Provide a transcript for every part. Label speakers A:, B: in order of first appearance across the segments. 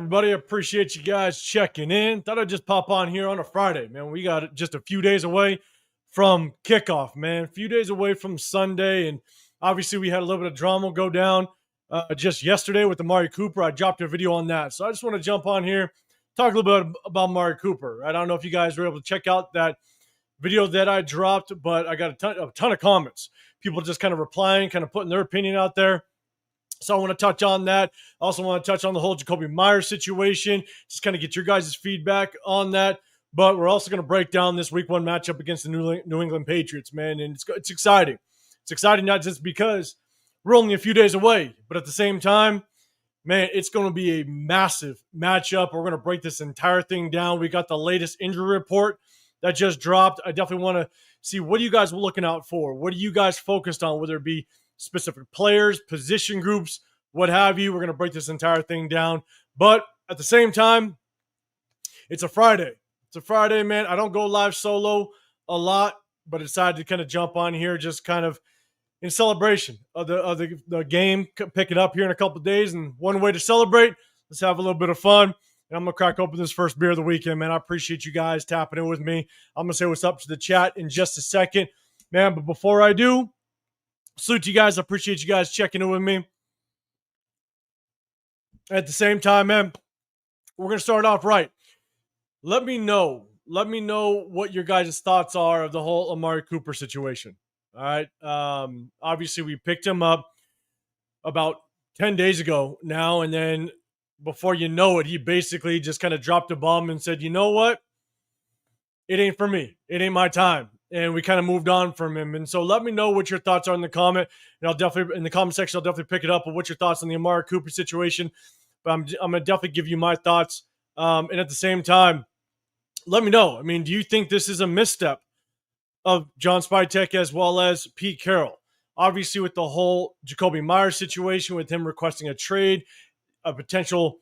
A: everybody? I appreciate you guys checking in. Thought I'd just pop on here on a Friday, man. We got just a few days away from kickoff, man. A few days away from Sunday, and obviously we had a little bit of drama go down just yesterday with Amari Cooper. I dropped a video on that, so I just want to jump on here, talk a little bit about Amari Cooper. I don't know if you guys were able to check out that video that I dropped, but I got a ton of comments. People just kind of replying, kind of putting their opinion out there. So I want to touch on that. I also want to touch on the whole Jakobi Meyers situation, just kind of get your guys' feedback on that. But we're also going to break down this week one matchup against the New England Patriots, man. And it's exciting. It's exciting not just because we're only a few days away, but at the same time, man, it's going to be a massive matchup. We're going to break this entire thing down. We got the latest injury report that just dropped. I definitely want to see what you guys were looking out for. What are you guys focused on, whether it be specific players, position groups, what have you. We're going to break this entire thing down. But at the same time, it's a Friday. It's a Friday, man. I don't go live solo a lot, but I decided to kind of jump on here just kind of in celebration of the game, pick it up here in a couple of days. And one way to celebrate, let's have a little bit of fun. And I'm going to crack open this first beer of the weekend, man. I appreciate you guys tapping in with me. I'm going to say what's up to the chat in just a second, man. But before I do, salute to you guys. I appreciate you guys checking in with me. At the same time, man, we're going to start off right. Let me know what your guys' thoughts are of the whole Amari Cooper situation. All right. Obviously, we picked him up about 10 days ago now, and then before you know it, he basically just kind of dropped a bomb and said, you know what? It ain't for me. It ain't my time. And we kind of moved on from him. And so let me know what your thoughts are in the comment. And I'll definitely, in the comment section, I'll definitely pick it up. But what's your thoughts on the Amari Cooper situation? But I'm going to definitely give you my thoughts. And at the same time, let me know. I mean, do you think this is a misstep of John Spytek as well as Pete Carroll? Obviously, with the whole Jakobi Meyers situation, with him requesting a trade, a potential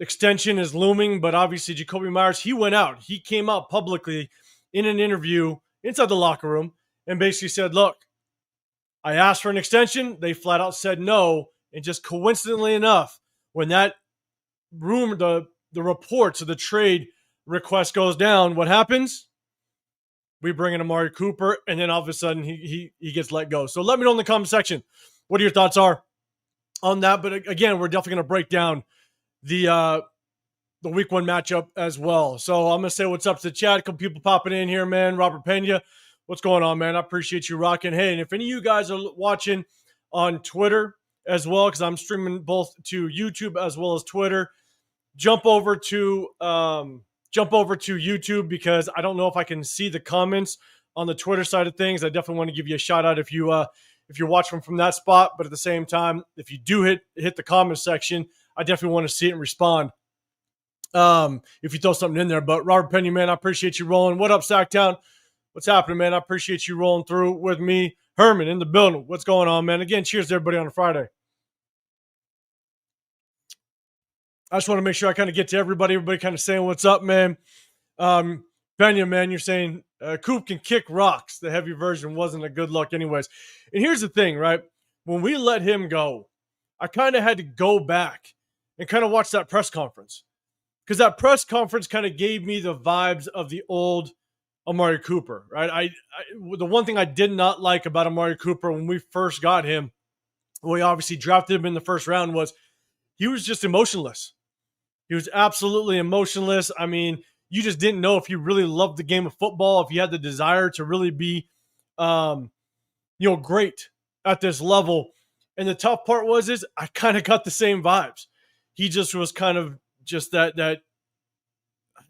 A: extension is looming. But obviously, Jakobi Meyers, he went out. He came out publicly in an interview inside the locker room and basically said, look, I asked for an extension. They flat out said no. And just coincidentally enough, when that rumor, the reports of the trade request goes down, what happens? We bring in Amari Cooper, and then all of a sudden he gets let go. So let me know in the comment section what your thoughts are on that. But again, we're definitely going to break down the week one matchup as well. So I'm going to say what's up to the chat. A couple people popping in here, man. Robert Pena, what's going on, man? I appreciate you rocking. Hey, and if any of you guys are watching on Twitter as well, because I'm streaming both to YouTube as well as Twitter, jump over to YouTube, because I don't know if I can see the comments on the Twitter side of things. I definitely want to give you a shout out if you're watching from that spot. But at the same time, if you do hit the comment section, I definitely want to see it and respond. If you throw something in there. But Robert Pena, man, I appreciate you rolling. What up, Sacktown? What's happening, man? I appreciate you rolling through with me. Herman in the building. What's going on, man? Again, cheers to everybody on a Friday. I just want to make sure I kind of get to everybody. Everybody kind of saying what's up, man. Pena, man, you're saying Coop can kick rocks. The heavy version wasn't a good look anyways. And here's the thing, right? When we let him go, I kind of had to go back and kind of watch that press conference. Because that press conference kind of gave me the vibes of the old Amari Cooper, right? The one thing I did not like about Amari Cooper when we first got him, we obviously drafted him in the first round, was he was just emotionless. He was absolutely emotionless. I mean, you just didn't know if he really loved the game of football, if he had the desire to really be, great at this level. And the tough part is I kind of got the same vibes. He just was kind of just that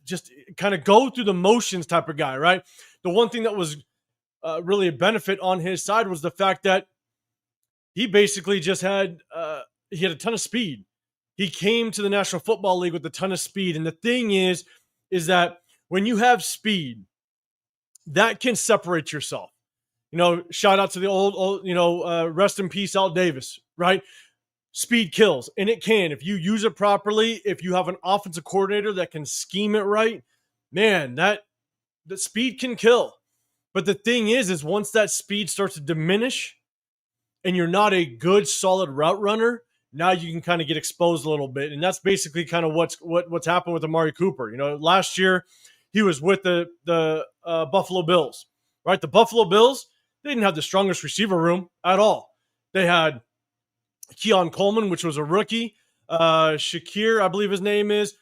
A: just kind of go through the motions type of guy, right? The one thing that was really a benefit on his side was the fact that he basically just had he had a ton of speed. He came to the National Football League with a ton of speed. And the thing is that when you have speed, that can separate yourself. Shout out to the old rest in peace, Al Davis, right? Speed kills, and it can. If you use it properly, if you have an offensive coordinator that can scheme it right, man, that speed can kill. But the thing is once that speed starts to diminish and you're not a good, solid route runner, now you can kind of get exposed a little bit. And that's basically kind of what's happened with Amari Cooper. Last year he was with the Buffalo Bills, right? The Buffalo Bills, they didn't have the strongest receiver room at all. They had Keon Coleman, which was a rookie. Shakir, I believe his name is,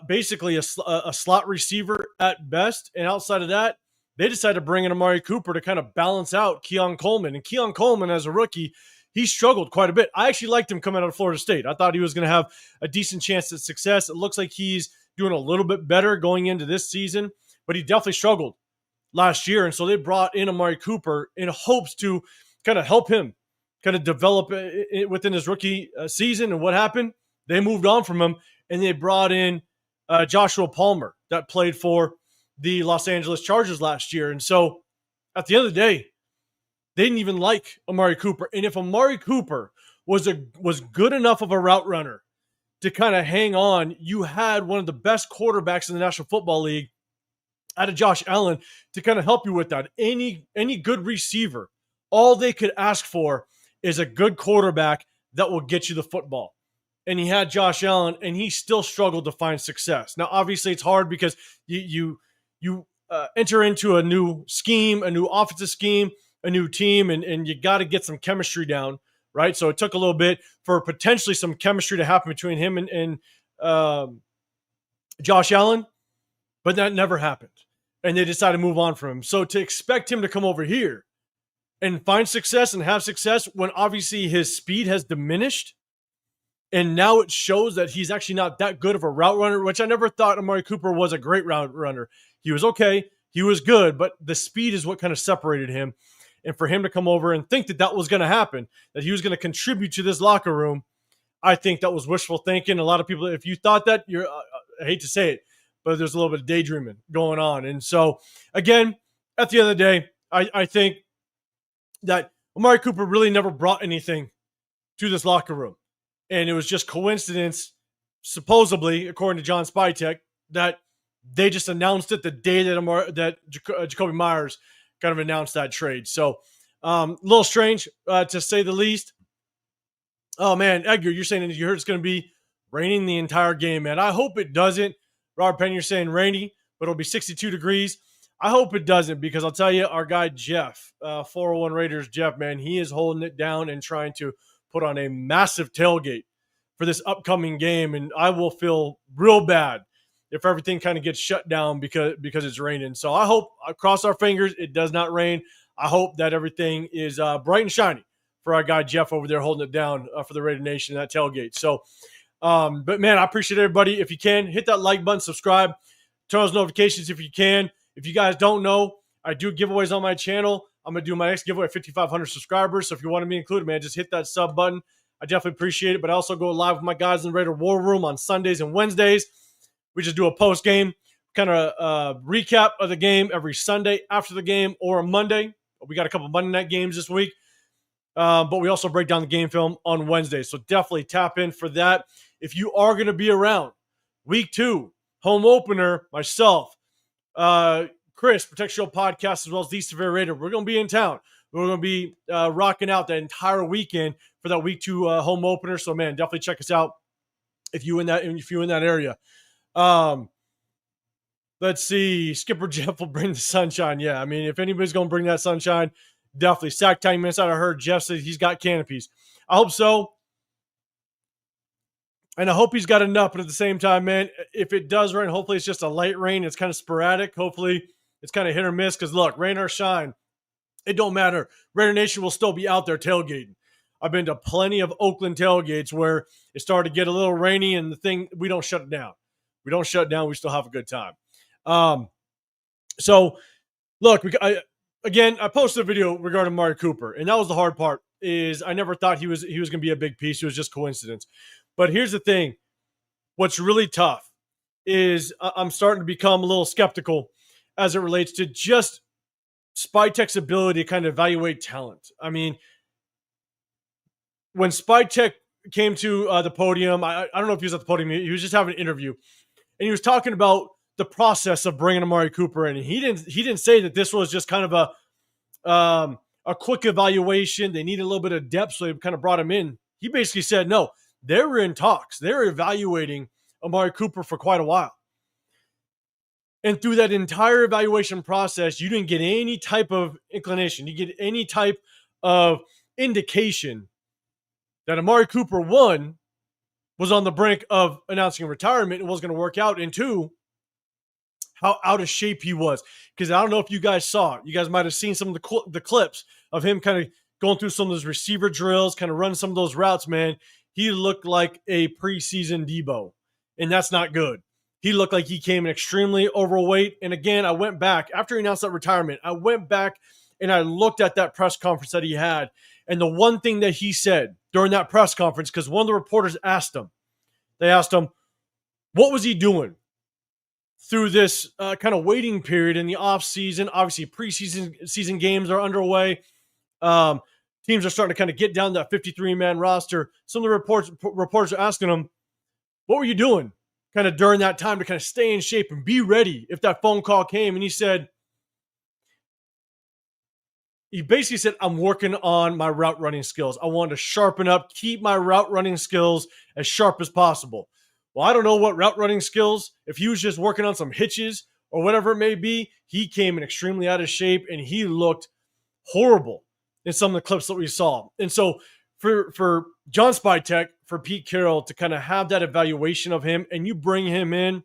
A: basically a slot receiver at best. And outside of that, they decided to bring in Amari Cooper to kind of balance out Keon Coleman. And Keon Coleman, as a rookie, he struggled quite a bit. I actually liked him coming out of Florida State. I thought he was going to have a decent chance at success. It looks like he's doing a little bit better going into this season, but he definitely struggled last year. And so they brought in Amari Cooper in hopes to kind of help him kind of develop within his rookie season. And what happened? They moved on from him, and they brought in Joshua Palmer that played for the Los Angeles Chargers last year. And so at the end of the day, they didn't even like Amari Cooper. And if Amari Cooper was good enough of a route runner to kind of hang on, you had one of the best quarterbacks in the National Football League out of Josh Allen to kind of help you with that. Any good receiver, all they could ask for is a good quarterback that will get you the football. And he had Josh Allen, and he still struggled to find success. Now, obviously, it's hard because you enter into a new scheme, a new offensive scheme, a new team, and you got to get some chemistry down, right? So it took a little bit for potentially some chemistry to happen between him and Josh Allen, but that never happened. And they decided to move on from him. So to expect him to come over here and find success and have success when obviously his speed has diminished, and now it shows that he's actually not that good of a route runner, which I never thought Amari Cooper was a great route runner. He was okay. He was good, but the speed is what kind of separated him. And for him to come over and think that that was going to happen, that he was going to contribute to this locker room, I think that was wishful thinking. A lot of people, if you thought that, I hate to say it, but there's a little bit of daydreaming going on. And so, again, at the end of the day, I think that Amari Cooper really never brought anything to this locker room. And it was just coincidence, supposedly, according to John Spytek, that they just announced it the day that Jakobi Meyers kind of announced that trade. So a little strange, to say the least. Oh, man, Edgar, you're saying that you heard it's going to be raining the entire game, man. I hope it doesn't. Robert Penn, you're saying rainy, but it'll be 62 degrees. I hope it doesn't, because I'll tell you, our guy Jeff, 401 Raiders Jeff, man, he is holding it down and trying to put on a massive tailgate for this upcoming game, and I will feel real bad if everything kind of gets shut down because it's raining. So I hope, I cross our fingers, it does not rain. I hope that everything is bright and shiny for our guy Jeff over there holding it down for the Raider Nation, that tailgate. So, but man, I appreciate everybody. If you can, hit that like button, subscribe, turn on those notifications if you can. If you guys don't know, I do giveaways on my channel. I'm going to do my next giveaway at 5,500 subscribers. So if you want to be included, man, just hit that sub button. I definitely appreciate it. But I also go live with my guys in the Raider War Room on Sundays and Wednesdays. We just do a post-game kind of recap of the game every Sunday after the game, or a Monday. We got a couple Monday night games this week. But we also break down the game film on Wednesday. So definitely tap in for that. If you are going to be around, week 2, home opener, myself, Chris, Protect Show Podcast, as well as the Severe Raider. We're going to be in town. We're going to be rocking out that entire weekend for that week 2 home opener. So, man, definitely check us out if you're in that area. Let's see. Skipper Jeff will bring the sunshine. Yeah, I mean, if anybody's going to bring that sunshine, definitely. Sack time minutes out. I heard Jeff said he's got canopies. I hope so. And I hope he's got enough. But at the same time, man, if it does rain, hopefully it's just a light rain. It's kind of sporadic. Hopefully it's kind of hit or miss. Because, look, rain or shine, it don't matter. Raider Nation will still be out there tailgating. I've been to plenty of Oakland tailgates where it started to get a little rainy, and we don't shut it down. We don't shut it down. We still have a good time. So, look, I posted a video regarding Amari Cooper, and that was the hard part. Is I never thought he was going to be a big piece. It was just coincidence. But here's the thing. What's really tough is I'm starting to become a little skeptical as it relates to just Spytek's ability to kind of evaluate talent. I mean, when Spytek came to the podium, I don't know if he was at the podium. He was just having an interview, and he was talking about the process of bringing Amari Cooper in. And he didn't say that this was just kind of a quick evaluation. They needed a little bit of depth, so they kind of brought him in. He basically said, no, they were in talks. They were evaluating Amari Cooper for quite a while. And through that entire evaluation process, you didn't get any type of inclination. You get any type of indication that Amari Cooper, one, was on the brink of announcing retirement and was going to work out, and two, how out of shape he was. Because I don't know if you guys saw it. You guys might have seen some of the clips of him kind of going through some of those receiver drills, kind of running some of those routes, man. He looked like a preseason Debo, and that's not good. He looked like he came in extremely overweight. And again, I went back after he announced that retirement. I went back and I looked at that press conference that he had. And the one thing that he said during that press conference, because one of the reporters asked him, what was he doing through this kind of waiting period in the offseason? Obviously, preseason games are underway. Teams are starting to kind of get down to that 53-man roster. Some of the reporters are asking him, what were you doing kind of during that time to kind of stay in shape and be ready if that phone call came? And he basically said, I'm working on my route running skills. I wanted to sharpen up, keep my route running skills as sharp as possible. Well, I don't know what route running skills. If he was just working on some hitches or whatever it may be, he came in extremely out of shape and he looked horrible in some of the clips that we saw. And so for John Spytek, for Pete Carroll to kind of have that evaluation of him and you bring him in,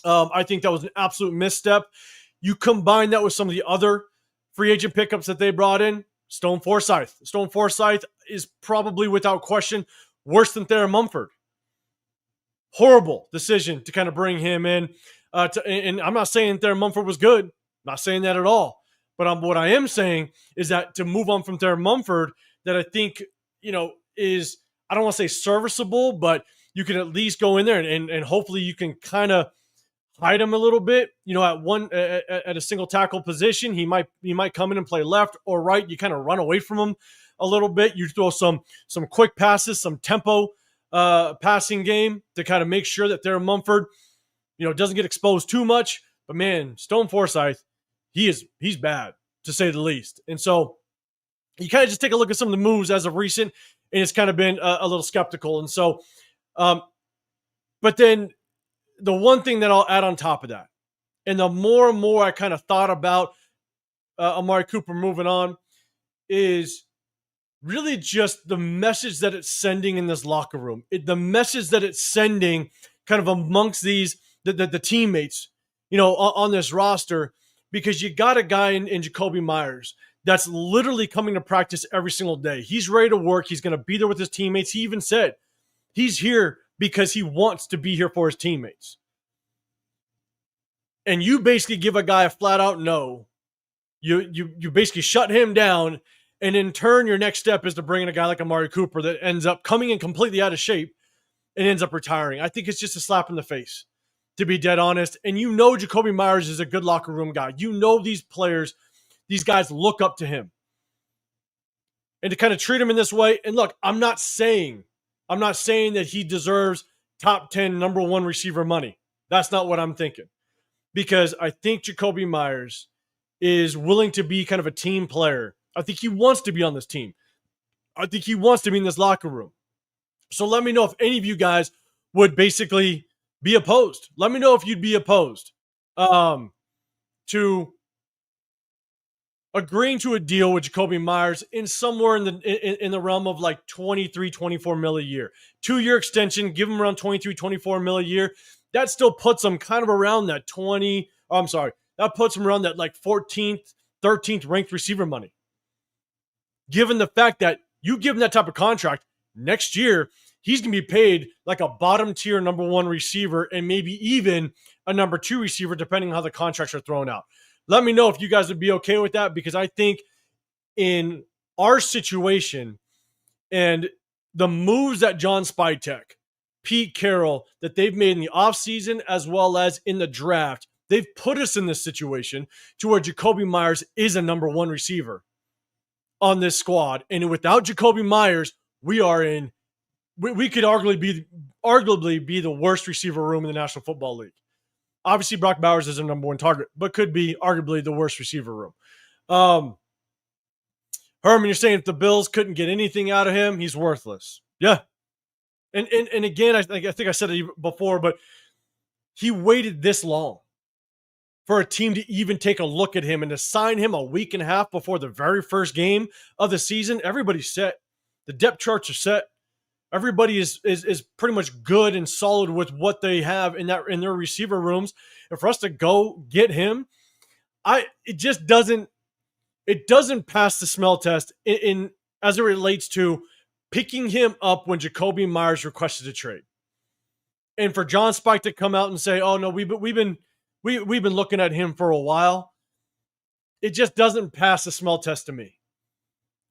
A: I think that was an absolute misstep. You combine that with some of the other free agent pickups that they brought in. Stone Forsythe. Stone Forsythe is probably without question worse than Thayer Mumford. Horrible decision to kind of bring him in. And I'm not saying Thayer Mumford was good. I'm not saying that at all. But what I am saying is that to move on from Thayer Mumford, that I think, is, I don't want to say serviceable, but you can at least go in there and hopefully you can kind of hide him a little bit. At a single tackle position, he might come in and play left or right. You kind of run away from him a little bit. You throw some quick passes, some tempo passing game to kind of make sure that Thayer Mumford, doesn't get exposed too much. But man, Stone Forsythe, he's bad to say the least. And so you kind of just take a look at some of the moves as of recent, and it's kind of been a little skeptical. And so, but then the one thing that I'll add on top of that, and the more and more I kind of thought about Amari Cooper moving on, is really just the message that it's sending in this locker room. The message that it's sending kind of amongst the teammates, on this roster, because you got a guy in Jakobi Meyers that's literally coming to practice every single day. He's ready to work. He's going to be there with his teammates. He even said he's here because he wants to be here for his teammates. And you basically give a guy a flat out no. You basically shut him down, and in turn, your next step is to bring in a guy like Amari Cooper that ends up coming in completely out of shape and ends up retiring. I think it's just a slap in the face, to be dead honest. And Jakobi Meyers is a good locker room guy. These players, these guys look up to him. And to kind of treat him in this way, and look, I'm not saying that he deserves top 10 number one receiver money. That's not what I'm thinking. Because I think Jakobi Meyers is willing to be kind of a team player. I think he wants to be on this team. I think he wants to be in this locker room. So let me know if any of you guys would basically be opposed. Let me know if you'd be opposed to agreeing to a deal with Jakobi Meyers in somewhere in the realm of like 23, 24 mil a year. 2-year extension, give him around 23, 24 mil a year. That still puts him kind of around that that puts him around that like 14th, 13th ranked receiver money. Given the fact that you give him that type of contract, next year, he's going to be paid like a bottom tier number one receiver and maybe even a number two receiver, depending on how the contracts are thrown out. Let me know if you guys would be okay with that, because I think in our situation and the moves that John Spytek, Pete Carroll, that they've made in the offseason as well as in the draft, they've put us in this situation to where Jakobi Meyers is a number one receiver on this squad. And without Jakobi Meyers, we could arguably be the worst receiver room in the National Football League. Obviously, Brock Bowers is a number one target, but could be arguably the worst receiver room. Herman, you're saying if the Bills couldn't get anything out of him, he's worthless. Yeah. And again, I think I said it before, but he waited this long for a team to even take a look at him and to sign him a week and a half before the very first game of the season. Everybody's set. The depth charts are set. Everybody is pretty much good and solid with what they have in their receiver rooms. And for us to go get him, it just doesn't pass the smell test in as it relates to picking him up when Jakobi Meyers requested a trade. And for John Spytek to come out and say, "Oh no, we've been looking at him for a while," it just doesn't pass the smell test to me.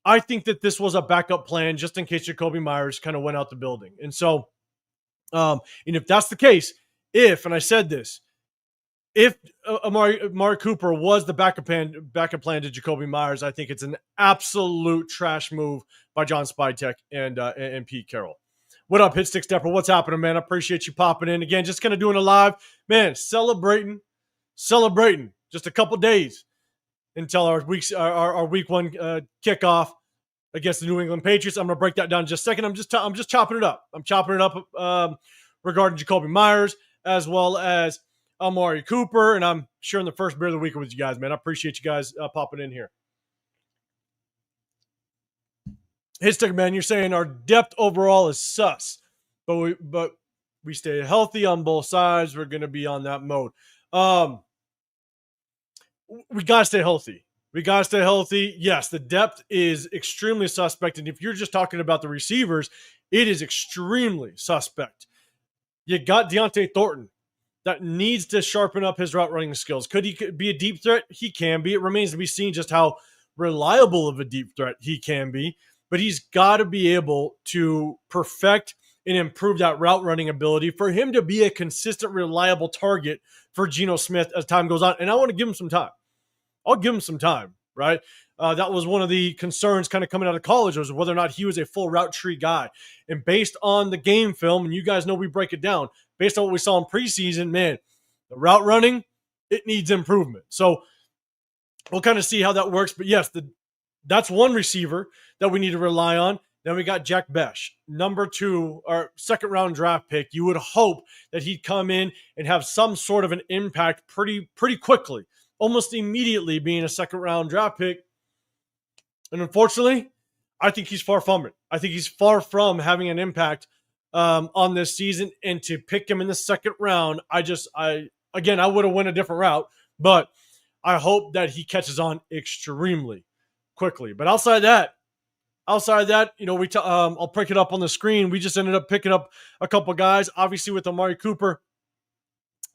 A: I think that this was a backup plan just in case Jakobi Meyers kind of went out the building. And so, and if that's the case, and I said this, if Amari Cooper was the backup plan to Jakobi Meyers, I think it's an absolute trash move by John Spytek and Pete Carroll. What up, Hit Stick Stepper? What's happening, man? I appreciate you popping in. Again, just kind of doing a live. Man, celebrating. Just a couple days until our week one kickoff against the New England Patriots. I'm going to break that down in just a second. I'm just chopping it up. I'm chopping it up regarding Jakobi Meyers as well as Amari Cooper, and I'm sharing the first beer of the week with you guys, man. I appreciate you guys popping in here. Hitstick, man, you're saying our depth overall is sus, but we stay healthy on both sides. We're going to be on that mode. We got to stay healthy. Yes, the depth is extremely suspect, and if you're just talking about the receivers, it is extremely suspect. You got Deontay Thornton that needs to sharpen up his route running skills. Could he be a deep threat? He can be. It remains to be seen just how reliable of a deep threat he can be. But he's got to be able to perfect and improve that route running ability for him to be a consistent, reliable target for Geno Smith as time goes on. And I want to give him some time. I'll give him some time, right? That was one of the concerns kind of coming out of college, was whether or not he was a full route tree guy. And based on the game film, and you guys know we break it down, based on what we saw in preseason, man, the route running, it needs improvement. So we'll kind of see how that works. But yes, that's one receiver that we need to rely on. Then we got Jack Besh, number 2, our second round draft pick. You would hope that he'd come in and have some sort of an impact pretty quickly, almost immediately being a second round draft pick. And unfortunately, I think he's far from it. I think he's far from having an impact on this season. And to pick him in the second round, I would have went a different route, but I hope that he catches on extremely quickly. But outside that, I'll pick it up on the screen. We just ended up picking up a couple guys, obviously with Amari Cooper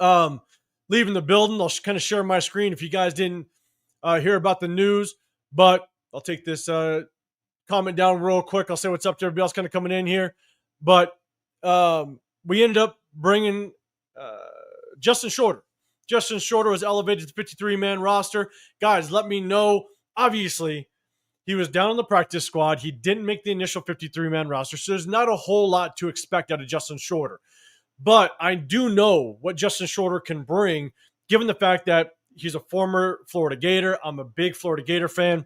A: leaving the building. I'll kind of share my screen if you guys didn't hear about the news, but I'll take this comment down real quick. I'll say what's up to everybody else kind of coming in here. But we ended up bringing Justin Shorter. Justin Shorter was elevated to the 53-man roster. Guys, let me know. Obviously, he was down on the practice squad. He didn't make the initial 53-man roster, so there's not a whole lot to expect out of Justin Shorter. But I do know what Justin Shorter can bring, given the fact that he's a former Florida Gator. I'm a big Florida Gator fan.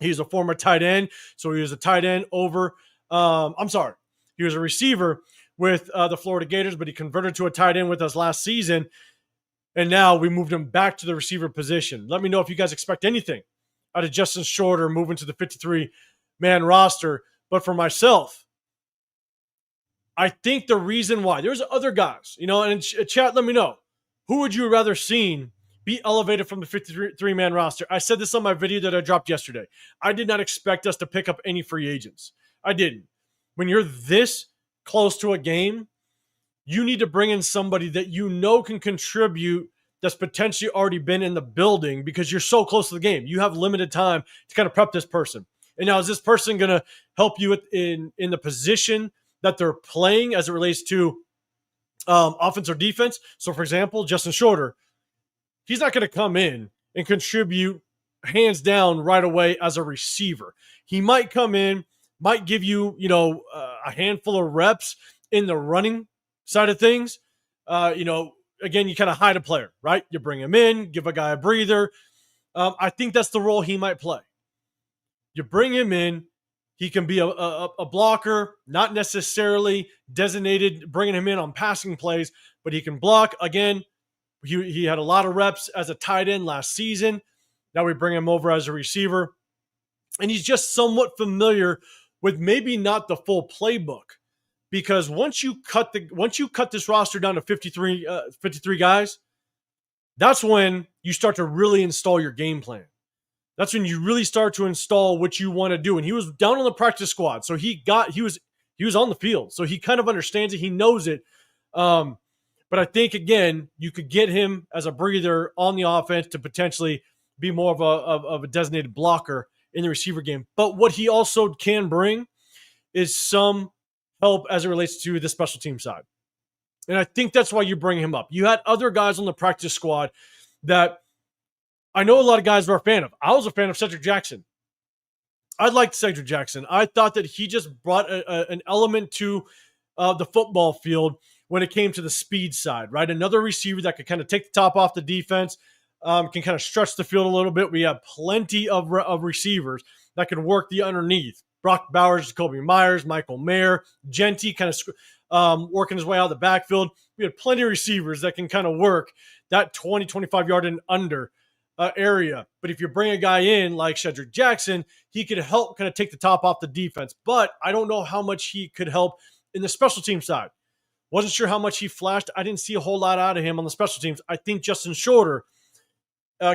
A: He's a former tight end, so he was a tight end over he was a receiver with the Florida Gators, but he converted to a tight end with us last season, and now we moved him back to the receiver position. Let me know if you guys expect anything out of Justin Shorter moving to the 53-man roster. But for myself, I think the reason why, there's other guys, and in chat, let me know. Who would you rather seen be elevated from the 53-man roster? I said this on my video that I dropped yesterday. I did not expect us to pick up any free agents. I didn't. When you're this close to a game, you need to bring in somebody that you know can contribute, that's potentially already been in the building, because you're so close to the game. You have limited time to kind of prep this person. And now, is this person going to help you in the position that they're playing as it relates to offense or defense? So, for example, Justin Shorter, he's not going to come in and contribute hands down right away as a receiver. He might come in, might give you, a handful of reps in the running side of things. Again, you kind of hide a player, right? You bring him in, give a guy a breather. I think that's the role he might play. You bring him in, He can be a blocker, not necessarily designated, bringing him in on passing plays, but he can block. Again, he had a lot of reps as a tight end last season. Now we bring him over as a receiver. And he's just somewhat familiar with maybe not the full playbook. Because once you cut this roster down to 53 guys, that's when you start to really install your game plan. That's when you really start to install what you want to do. And he was down on the practice squad, so he was on the field, so he kind of understands it. He knows it. But I think again, you could get him as a breather on the offense to potentially be more of a designated blocker in the receiver game. But what he also can bring is some help as it relates to the special team side. And I think that's why you bring him up. You had other guys on the practice squad that I know a lot of guys were a fan of. I was a fan of Cedric Jackson. I liked Cedric Jackson. I thought that he just brought an element to the football field when it came to the speed side, right? Another receiver that could kind of take the top off the defense, can kind of stretch the field a little bit. We have plenty of receivers that can work the underneath. Brock Bowers, Jakobi Meyers, Michael Mayer, Genty kind of working his way out of the backfield. We had plenty of receivers that can kind of work that 20, 25 yard and under area. But if you bring a guy in like Cedric Jackson, he could help kind of take the top off the defense. But I don't know how much he could help in the special team side. Wasn't sure how much he flashed. I didn't see a whole lot out of him on the special teams. I think Justin Shorter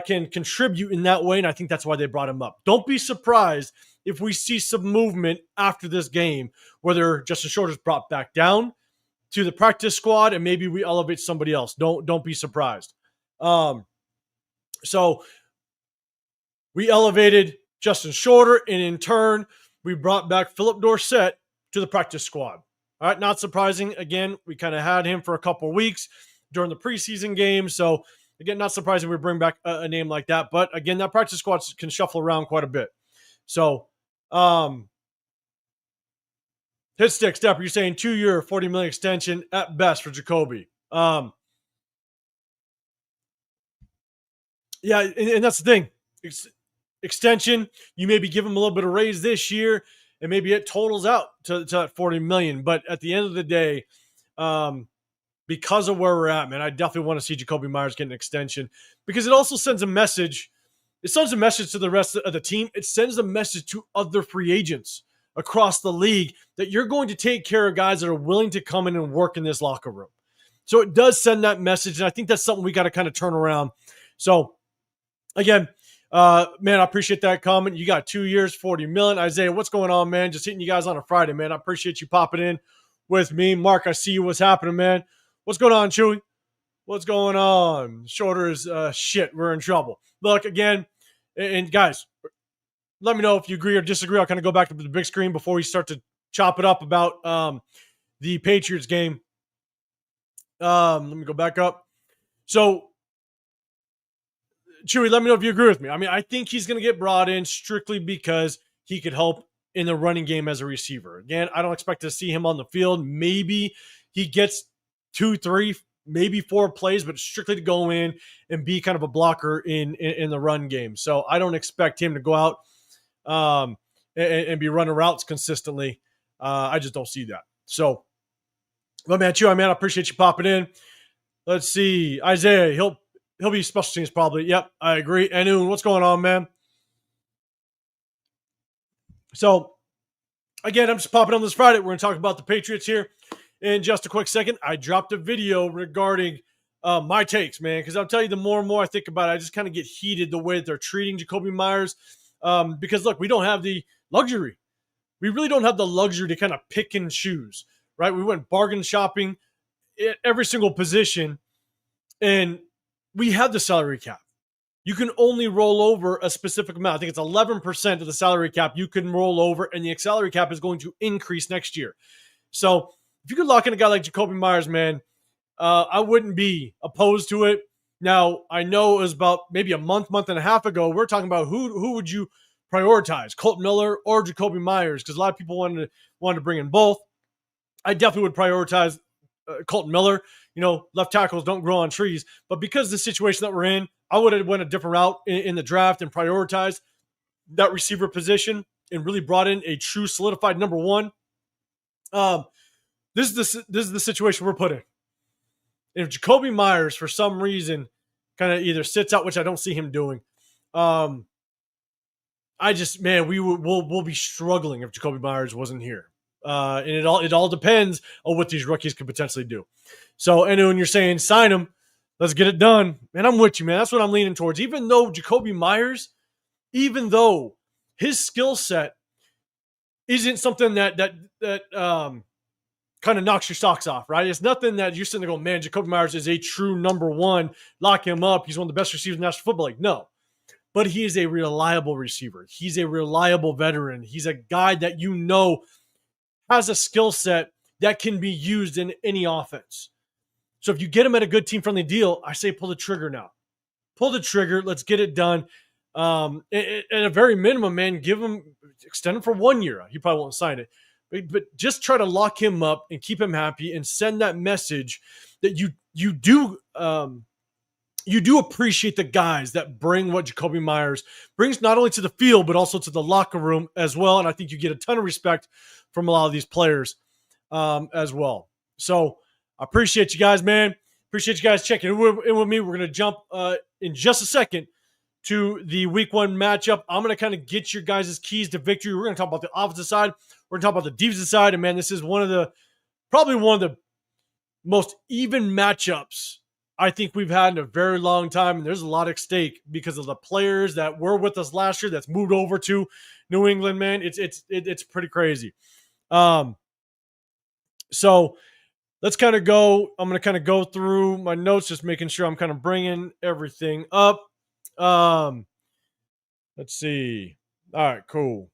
A: can contribute in that way, and I think that's why they brought him up. Don't be surprised if we see some movement after this game, whether Justin Shorter is brought back down to the practice squad and maybe we elevate somebody else. Don't be surprised. So we elevated Justin Shorter, and in turn, we brought back Philip Dorsett to the practice squad. All right, not surprising. Again, we kind of had him for a couple weeks during the preseason game. So, again, not surprising we bring back a name like that. But, again, that practice squad can shuffle around quite a bit. So, hit stick, Stepper, you're saying 2-year, $40 million extension at best for Jakobi. Yeah, and that's the thing. Extension, you maybe give him a little bit of raise this year, and maybe it totals out to that $40 million. But at the end of the day, because of where we're at, man, I definitely want to see Jakobi Meyers get an extension because it also sends a message. It sends a message to the rest of the team. It sends a message to other free agents across the league that you're going to take care of guys that are willing to come in and work in this locker room. So it does send that message, and I think that's something we got to kind of turn around. So, again, man, I appreciate that comment. You got 2 years, $40 million. Isaiah, what's going on, man? Just hitting you guys on a Friday, man. I appreciate you popping in with me. Mark, I see you. What's happening, man? What's going on, Chewy? What's going on? Shorter is shit. We're in trouble. Look, again, and guys, let me know if you agree or disagree. I'll kind of go back to the big screen before we start to chop it up about the Patriots game. Let me go back up. So, Chewy, let me know if you agree with me. I mean, I think he's going to get brought in strictly because he could help in the running game as a receiver. Again, I don't expect to see him on the field. Maybe he gets 2, 3, maybe 4 plays, but strictly to go in and be kind of a blocker in the run game. So I don't expect him to go out and be running routes consistently. I just don't see that. So, but man, Chewy, man, I appreciate you popping in. Let's see. Isaiah, He'll be special teams probably. Yep, I agree. Anu, what's going on, man? So, again, I'm just popping on this Friday. We're going to talk about the Patriots here in just a quick second. I dropped a video regarding my takes, man, because I'll tell you, the more and more I think about it, I just kind of get heated the way that they're treating Jakobi Meyers. Because, look, we don't have the luxury. We really don't have the luxury to kind of pick and choose, right? We went bargain shopping at every single position, and we have the salary cap. You can only roll over a specific amount. I think it's 11% of the salary cap you can roll over, and the salary cap is going to increase next year. So if you could lock in a guy like Jakobi Meyers, man, I wouldn't be opposed to it. Now, I know it was about maybe a month and a half ago, we're talking about who would you prioritize, Colt Miller or Jakobi Meyers, because a lot of people wanted to bring in both. I definitely would prioritize Colt Miller. You know, left tackles don't grow on trees. But because of the situation that we're in, I would have went a different route in the draft and prioritized that receiver position. and really brought in a true solidified number one. This is the situation we're put in. If Jakobi Meyers, for some reason, kind of either sits out, which I don't see him doing, I just, man, we'll be struggling if Jakobi Meyers wasn't here. And it all depends on what these rookies could potentially do. So, and when you're saying sign him, let's get it done, man, I'm with you, man. That's what I'm leaning towards. Even though Jakobi Meyers, even though his skill set isn't something that kind of knocks your socks off, right? It's nothing that you're sitting there going, man, Jakobi Meyers is a true number one. Lock him up. He's one of the best receivers in national football. Like, no. But he is a reliable receiver. He's a reliable veteran. He's a guy that you know has a skill set that can be used in any offense. So if you get him at a good team-friendly deal, I say pull the trigger now. Pull the trigger. Let's get it done. At a very minimum, man, extend him for 1 year. He probably won't sign it. But just try to lock him up and keep him happy and send that message that you do appreciate the guys that bring what Jakobi Meyers brings, not only to the field, but also to the locker room as well. And I think you get a ton of respect from a lot of these players as well. So I appreciate you guys, man. Appreciate you guys checking in with me. We're going to jump in just a second to the week one matchup. I'm going to kind of get your guys' keys to victory. We're going to talk about the offensive side. We're going to talk about the defensive side. And, man, this is probably one of the most even matchups I think we've had in a very long time. And there's a lot at stake because of the players that were with us last year that's moved over to New England, man. It's pretty crazy. So let's kind of go. I'm going to kind of go through my notes, just making sure I'm kind of bringing everything up. Let's see. All right, cool.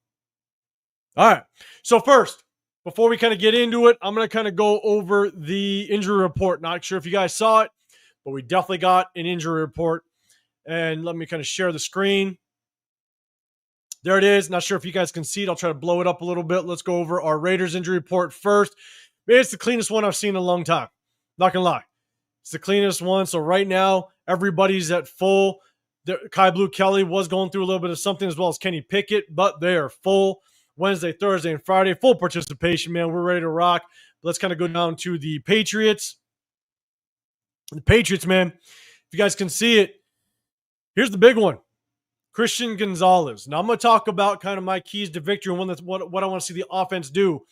A: All right. So first, before we kind of get into it, I'm going to kind of go over the injury report. Not sure if you guys saw it, but we definitely got an injury report. And let me kind of share the screen. There it is. Not sure if you guys can see it. I'll try to blow it up a little bit. Let's go over our Raiders injury report first. Man, it's the cleanest one I've seen in a long time. Not going to lie. It's the cleanest one. So right now, everybody's at full. Kai Blue Kelly was going through a little bit of something, as well as Kenny Pickett, but they are full. Wednesday, Thursday, and Friday, full participation, man. We're ready to rock. Let's kind of go down to the Patriots. The Patriots, man, if you guys can see it, here's the big one. Christian Gonzalez. Now, I'm going to talk about kind of my keys to victory and what I want to see the offense do.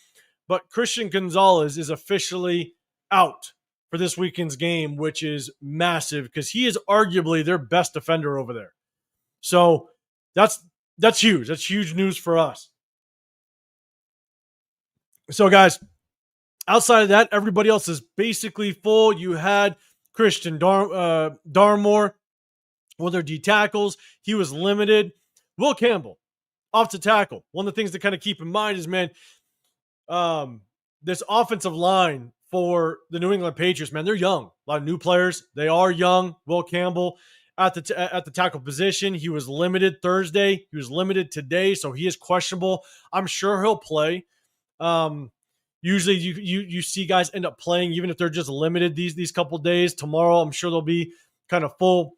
A: But Christian Gonzalez is officially out for this weekend's game, which is massive because he is arguably their best defender over there. So that's huge. That's huge news for us. So, guys, outside of that, everybody else is basically full. You had Christian Darmore, one of their D tackles. He was limited. Will Campbell, off to tackle. One of the things to kind of keep in mind is, man, this offensive line for the New England Patriots, man, they're young. A lot of new players. They are young. Will Campbell at the tackle position. He was limited Thursday. He was limited today, so he is questionable. I'm sure he'll play. Usually you see guys end up playing even if they're just limited these couple days. Tomorrow, I'm sure they'll be kind of full.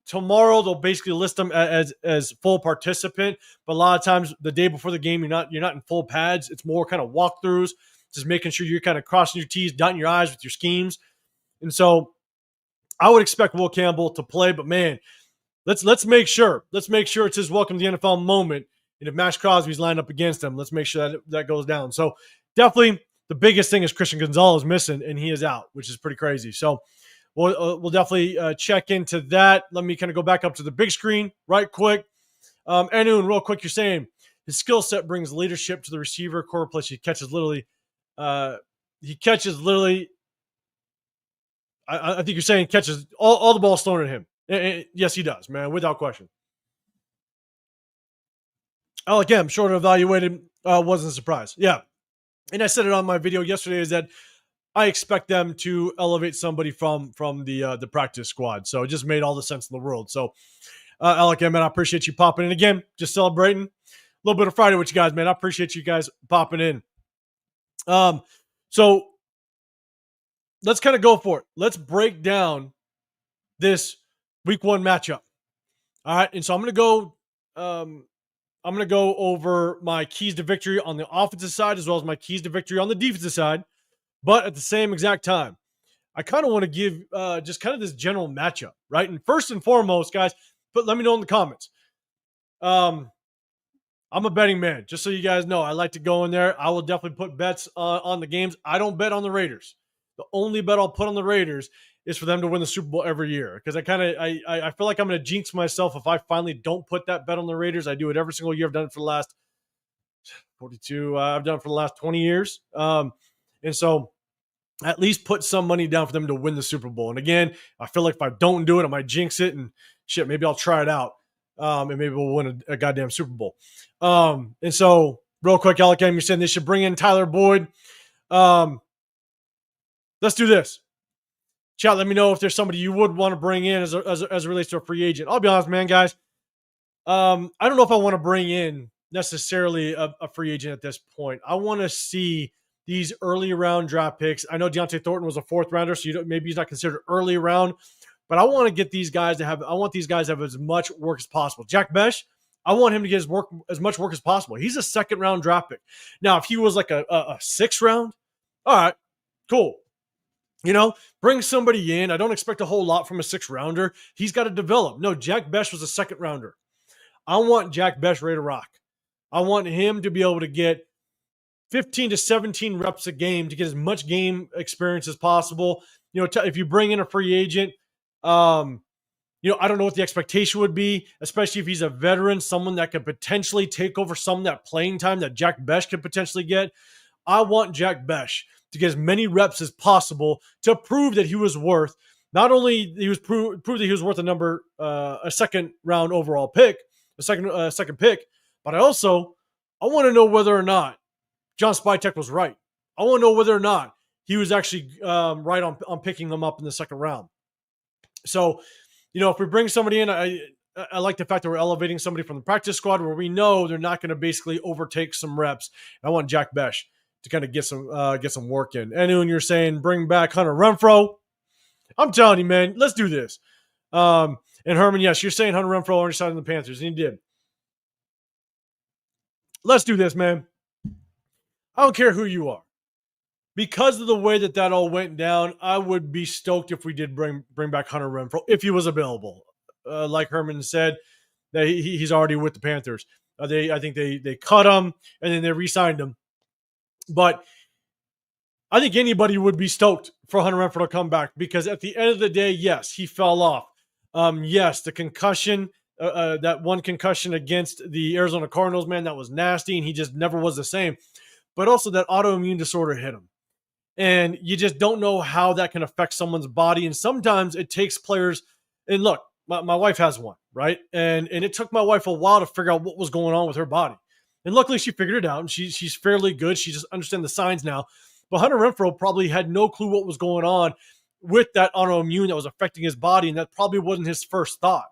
A: Tomorrow they'll basically list them as full participant, but a lot of times the day before the game you're not in full pads. It's more kind of walkthroughs, just making sure you're kind of crossing your T's, dotting your I's with your schemes. And so I would expect Will Campbell to play, but man, let's make sure it's his welcome to the NFL moment. And if maxxcrosby's lined up against him, let's make sure that goes down. So definitely the biggest thing is Christian Gonzalez missing, and he is out, which is pretty crazy. So we'll definitely check into that. Let me kind of go back up to the big screen right quick. Anu, real quick, you're saying his skill set brings leadership to the receiver. Core plus he catches literally. I think you're saying catches all the balls thrown at him. And yes, he does, man, without question. Alec M, short evaluated, wasn't a surprise. Yeah. And I said it on my video yesterday is that I expect them to elevate somebody from the practice squad. So it just made all the sense in the world. So, Alec M, man, I appreciate you popping in again, just celebrating a little bit of Friday with you guys, man. I appreciate you guys popping in. So let's kind of go for it. Let's break down this week one matchup. All right. And so I'm going to go I'm going to go over my keys to victory on the offensive side as well as my keys to victory on the defensive side. But at the same exact time, I kind of want to give just kind of this general matchup, right? And first and foremost, guys, but let me know in the comments. I'm a betting man, just so you guys know. I like to go in there. I will definitely put bets on the games. I don't bet on the Raiders. The only bet I'll put on the Raiders is for them to win the Super Bowl every year, because I feel like I'm going to jinx myself if I finally don't put that bet on the Raiders. I do it every single year. I've done it for the last 42. I've done it for the last 20 years, and so at least put some money down for them to win the Super Bowl. And again, I feel like if I don't do it, I might jinx it, and shit, maybe I'll try it out, and maybe we'll win a goddamn Super Bowl. And so real quick, Alec, you're saying they should bring in Tyler Boyd. Let's do this. Chat, let me know if there's somebody you would want to bring in as it relates to a free agent. I'll be honest, man, guys. I don't know if I want to bring in necessarily a free agent at this point. I want to see these early round draft picks. I know Deontay Thornton was a 4th rounder, so maybe he's not considered early round, but I want to get these guys to have. I want these guys to have as much work as possible. Jack Besh, I want him to get as much work as possible. He's a 2nd round draft pick. Now, if he was like a 6th round, all right, cool. Bring somebody in. I don't expect a whole lot from a 6th rounder. He's got to develop. No, Jack Besh was a 2nd rounder. I want Jack Besh ready to rock. I want him to be able to get 15 to 17 reps a game to get as much game experience as possible. If you bring in a free agent, I don't know what the expectation would be, especially if he's a veteran, someone that could potentially take over some of that playing time that Jack Besh could potentially get. I want Jack Besh to get as many reps as possible to prove that he was worth, not only he was prove that he was worth a 2nd round overall pick, a second pick, but I want to know whether or not John Spytek was right. I want to know whether or not he was actually right on picking them up in the 2nd round. So, if we bring somebody in, I like the fact that we're elevating somebody from the practice squad where we know they're not going to basically overtake some reps. I want Jack Besh to kind of get some work in. Anyone you're saying bring back Hunter Renfrow? I'm telling you, man, let's do this. And Herman, yes, you're saying Hunter Renfrow already signed the Panthers, and he did. Let's do this, man. I don't care who you are. Because of the way that all went down, I would be stoked if we did bring back Hunter Renfrow if he was available. Like Herman said, that he's already with the Panthers. I think they cut him and then they re-signed him. But I think anybody would be stoked for Hunter Renfrow to come back, because at the end of the day, yes, he fell off. Yes, the concussion, that one concussion against the Arizona Cardinals, man, that was nasty, and he just never was the same. But also that autoimmune disorder hit him. And you just don't know how that can affect someone's body. And sometimes it takes players, and look, my wife has one, right? And it took my wife a while to figure out what was going on with her body. And luckily she figured it out, and she's fairly good. She just understands the signs now. But Hunter Renfrow probably had no clue what was going on with that autoimmune that was affecting his body, and that probably wasn't his first thought.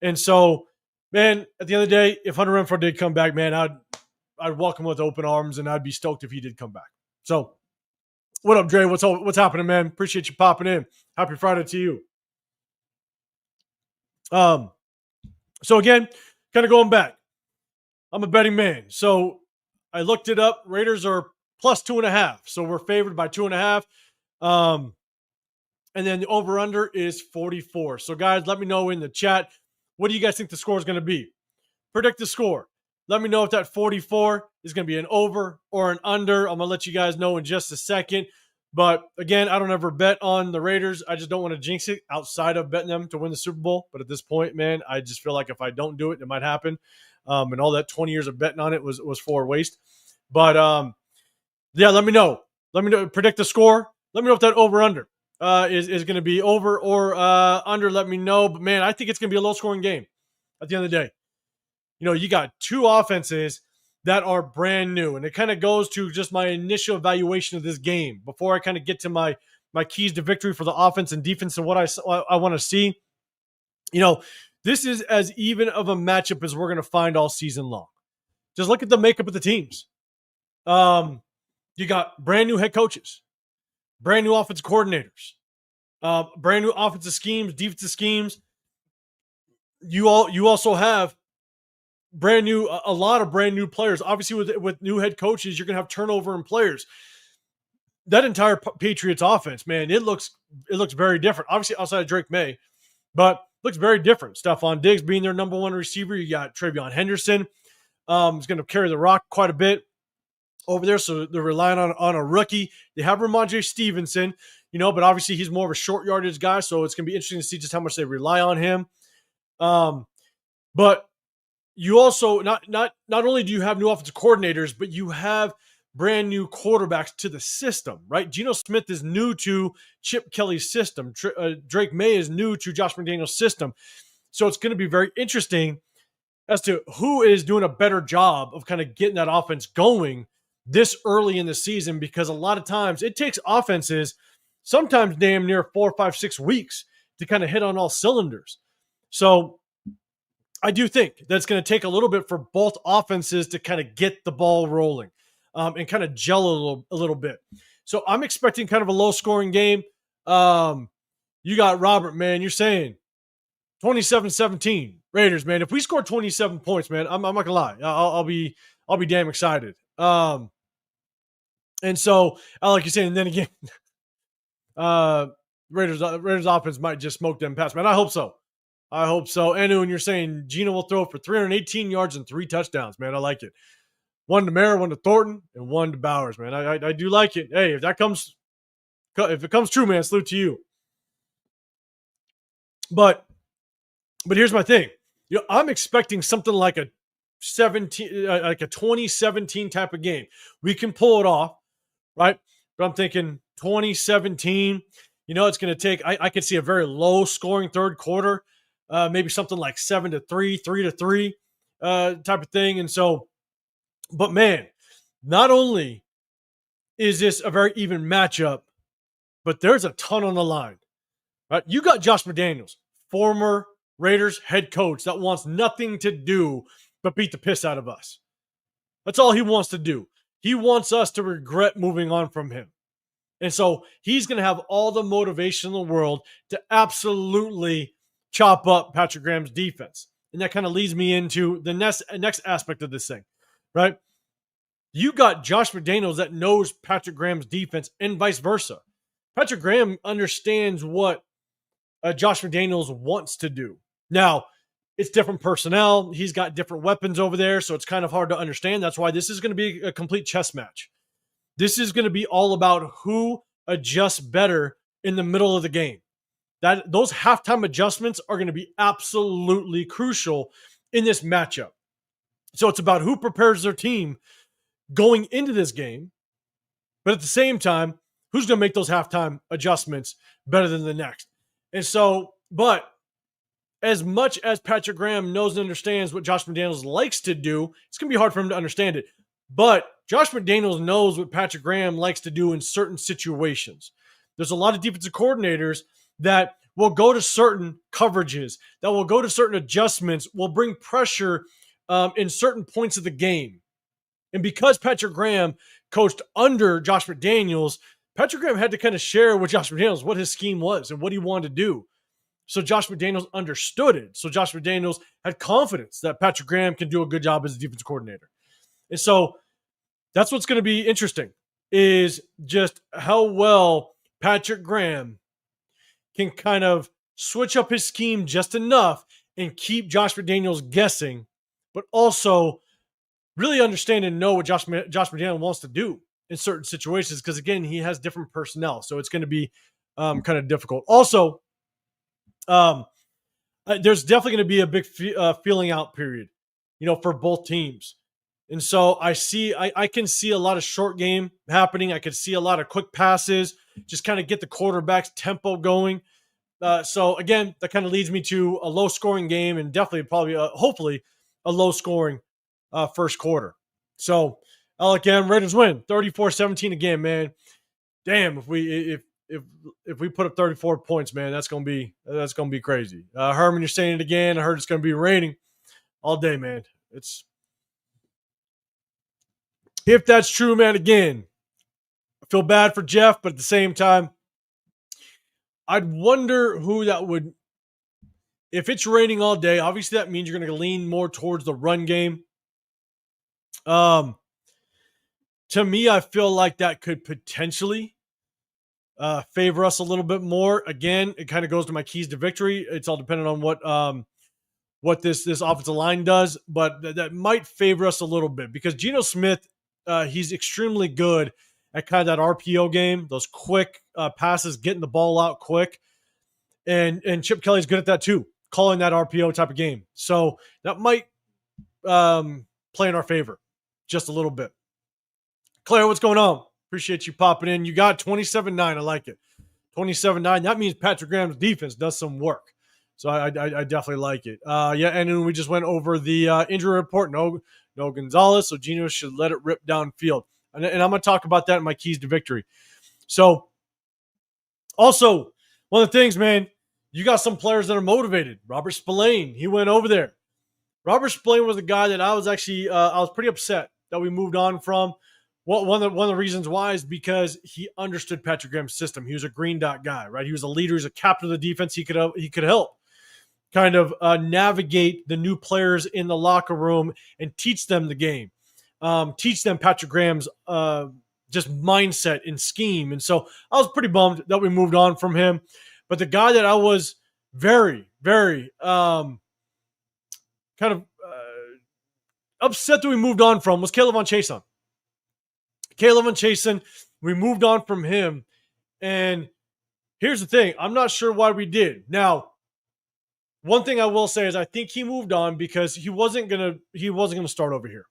A: And so, man, at the end of the day, if Hunter Renfrow did come back, man, I'd welcome him with open arms, and I'd be stoked if he did come back. So, what up, Dre? What's happening, man? Appreciate you popping in. Happy Friday to you. So again, kind of going back, I'm a betting man. So I looked it up. Raiders are plus 2.5. So we're favored by 2.5. And then the over-under is 44. So guys, let me know in the chat, what do you guys think the score is going to be? Predict the score. Let me know if that 44 is going to be an over or an under. I'm going to let you guys know in just a second. But again, I don't ever bet on the Raiders. I just don't want to jinx it outside of betting them to win the Super Bowl. But at this point, man, I just feel like if I don't do it, it might happen. And all that 20 years of betting on it was for waste. But yeah, let me know. Let me know. Predict the score. Let me know if that over-under is going to be over or under. Let me know. But man, I think it's going to be a low-scoring game at the end of the day. You got two offenses that are brand new. And it kind of goes to just my initial evaluation of this game before I kind of get to my keys to victory for the offense and defense and what I want to see. This is as even of a matchup as we're going to find all season long. Just look at the makeup of the teams. You got brand new head coaches, brand new offensive coordinators, brand new offensive schemes, defensive schemes. You also have a lot of brand new players. Obviously, with new head coaches, you're going to have turnover in players. That entire Patriots offense, man, it looks very different. Obviously, outside of Drake May, but looks very different. Stephon Diggs being their number one receiver. You got Travion Henderson, is going to carry the rock quite a bit over there. So they're relying on a rookie. They have Ramondre Stevenson, but obviously he's more of a short yardage guy. So it's going to be interesting to see just how much they rely on him. But you also not only do you have new offensive coordinators, but you have brand new quarterbacks to the system, right? Geno Smith is new to Chip Kelly's system. Drake May is new to Josh McDaniels' system. So it's going to be very interesting as to who is doing a better job of kind of getting that offense going this early in the season, because a lot of times it takes offenses sometimes damn near 4, 5, 6 weeks to kind of hit on all cylinders. So I do think that's going to take a little bit for both offenses to kind of get the ball rolling and kind of gel a little bit. So I'm expecting kind of a low-scoring game. You got Robert, man. You're saying 27-17 Raiders, man. If we score 27 points, man, I'm not gonna lie. I'll be damn excited. And so like you're saying, and then again, Raiders offense might just smoke them past, man. I hope so. Anu, and you're saying Geno will throw for 318 yards and 3 touchdowns, man. I like it. 1 to Mara, 1 to Thornton, and 1 to Bowers, man. I do like it. Hey, if it comes true, man, salute to you. But here's my thing. I'm expecting something like a 2017 type of game. We can pull it off, right? But I'm thinking 2017. It's going to take. I could see a very low scoring third quarter, maybe something like 7-3, 3-3 type of thing. And so, but man, not only is this a very even matchup, but there's a ton on the line, right? You got Josh McDaniels, former Raiders head coach, that wants nothing to do but beat the piss out of us. That's all he wants to do. He wants us to regret moving on from him. And so he's going to have all the motivation in the world to absolutely chop up Patrick Graham's defense. And that kind of leads me into the next aspect of this thing, right? You got Josh McDaniels that knows Patrick Graham's defense and vice versa. Patrick Graham understands what Josh McDaniels wants to do. Now, it's different personnel. He's got different weapons over there, so it's kind of hard to understand. That's why this is going to be a complete chess match. This is going to be all about who adjusts better in the middle of the game. Those halftime adjustments are going to be absolutely crucial in this matchup. So it's about who prepares their team going into this game, but at the same time, who's going to make those halftime adjustments better than the next. And so, but as much as Patrick Graham knows and understands what Josh McDaniels likes to do, it's going to be hard for him to understand it. But Josh McDaniels knows what Patrick Graham likes to do in certain situations. There's a lot of defensive coordinators that will go to certain coverages, that will go to certain adjustments, will bring pressure in certain points of the game. And because Patrick Graham coached under Josh McDaniels, Patrick Graham had to kind of share with Josh McDaniels what his scheme was and what he wanted to do. So Josh McDaniels understood it. So Josh McDaniels had confidence that Patrick Graham can do a good job as a defensive coordinator. And so that's what's going to be interesting, is just how well Patrick Graham can kind of switch up his scheme just enough and keep Josh McDaniels guessing, but also really understand and know what Josh McDaniels wants to do in certain situations, because, again, he has different personnel. So it's going to be kind of difficult. Also, there's definitely going to be a big feeling out period, for both teams. And so I can see a lot of short game happening. I could see a lot of quick passes, just kind of get the quarterback's tempo going. So again, that kind of leads me to a low scoring game, and definitely probably, hopefully, a low scoring first quarter. So again, Raiders win 34-17 again, man. Damn, if we put up 34 points, man, that's gonna be crazy. Herman, you're saying it again. I heard it's gonna be raining all day, man. If that's true, man, again, I feel bad for Jeff, but at the same time, I'd wonder who that would If it's raining all day, obviously that means you're going to lean more towards the run game. To me, I feel like that could potentially favor us a little bit more. Again, it kind of goes to my keys to victory. It's all dependent on what this offensive line does, but that might favor us a little bit because Geno Smith, he's extremely good at kind of that RPO game, those quick passes, getting the ball out quick, and Chip Kelly's good at that too, calling that RPO type of game. So that might play in our favor just a little bit. Claire, what's going on? Appreciate you popping in. You got 27-9. I like it. 27-9. That means Patrick Graham's defense does some work. So I definitely like it. Yeah, and then we just went over the injury report. No Gonzalez, so Geno should let it rip downfield. And I'm going to talk about that in my keys to victory. So also, one of the things, man, you got some players that are motivated. Robert Spillane, he went over there. Robert Spillane was a guy that I was actually I was pretty upset that we moved on from. One of the reasons why is because he understood Patrick Graham's system. He was a green dot guy, right? He was a leader. He was a captain of the defense. He could help kind of navigate the new players in the locker room and teach them the game, teach them Patrick Graham's just mindset and scheme. And so I was pretty bummed that we moved on from him. But the guy that I was very, very kind of upset that we moved on from was Caleb Von Chason. Caleb Von Chason, we moved on from him. And here's the thing. I'm not sure why we did. Now, one thing I will say is I think he moved on because he wasn't gonna start over here.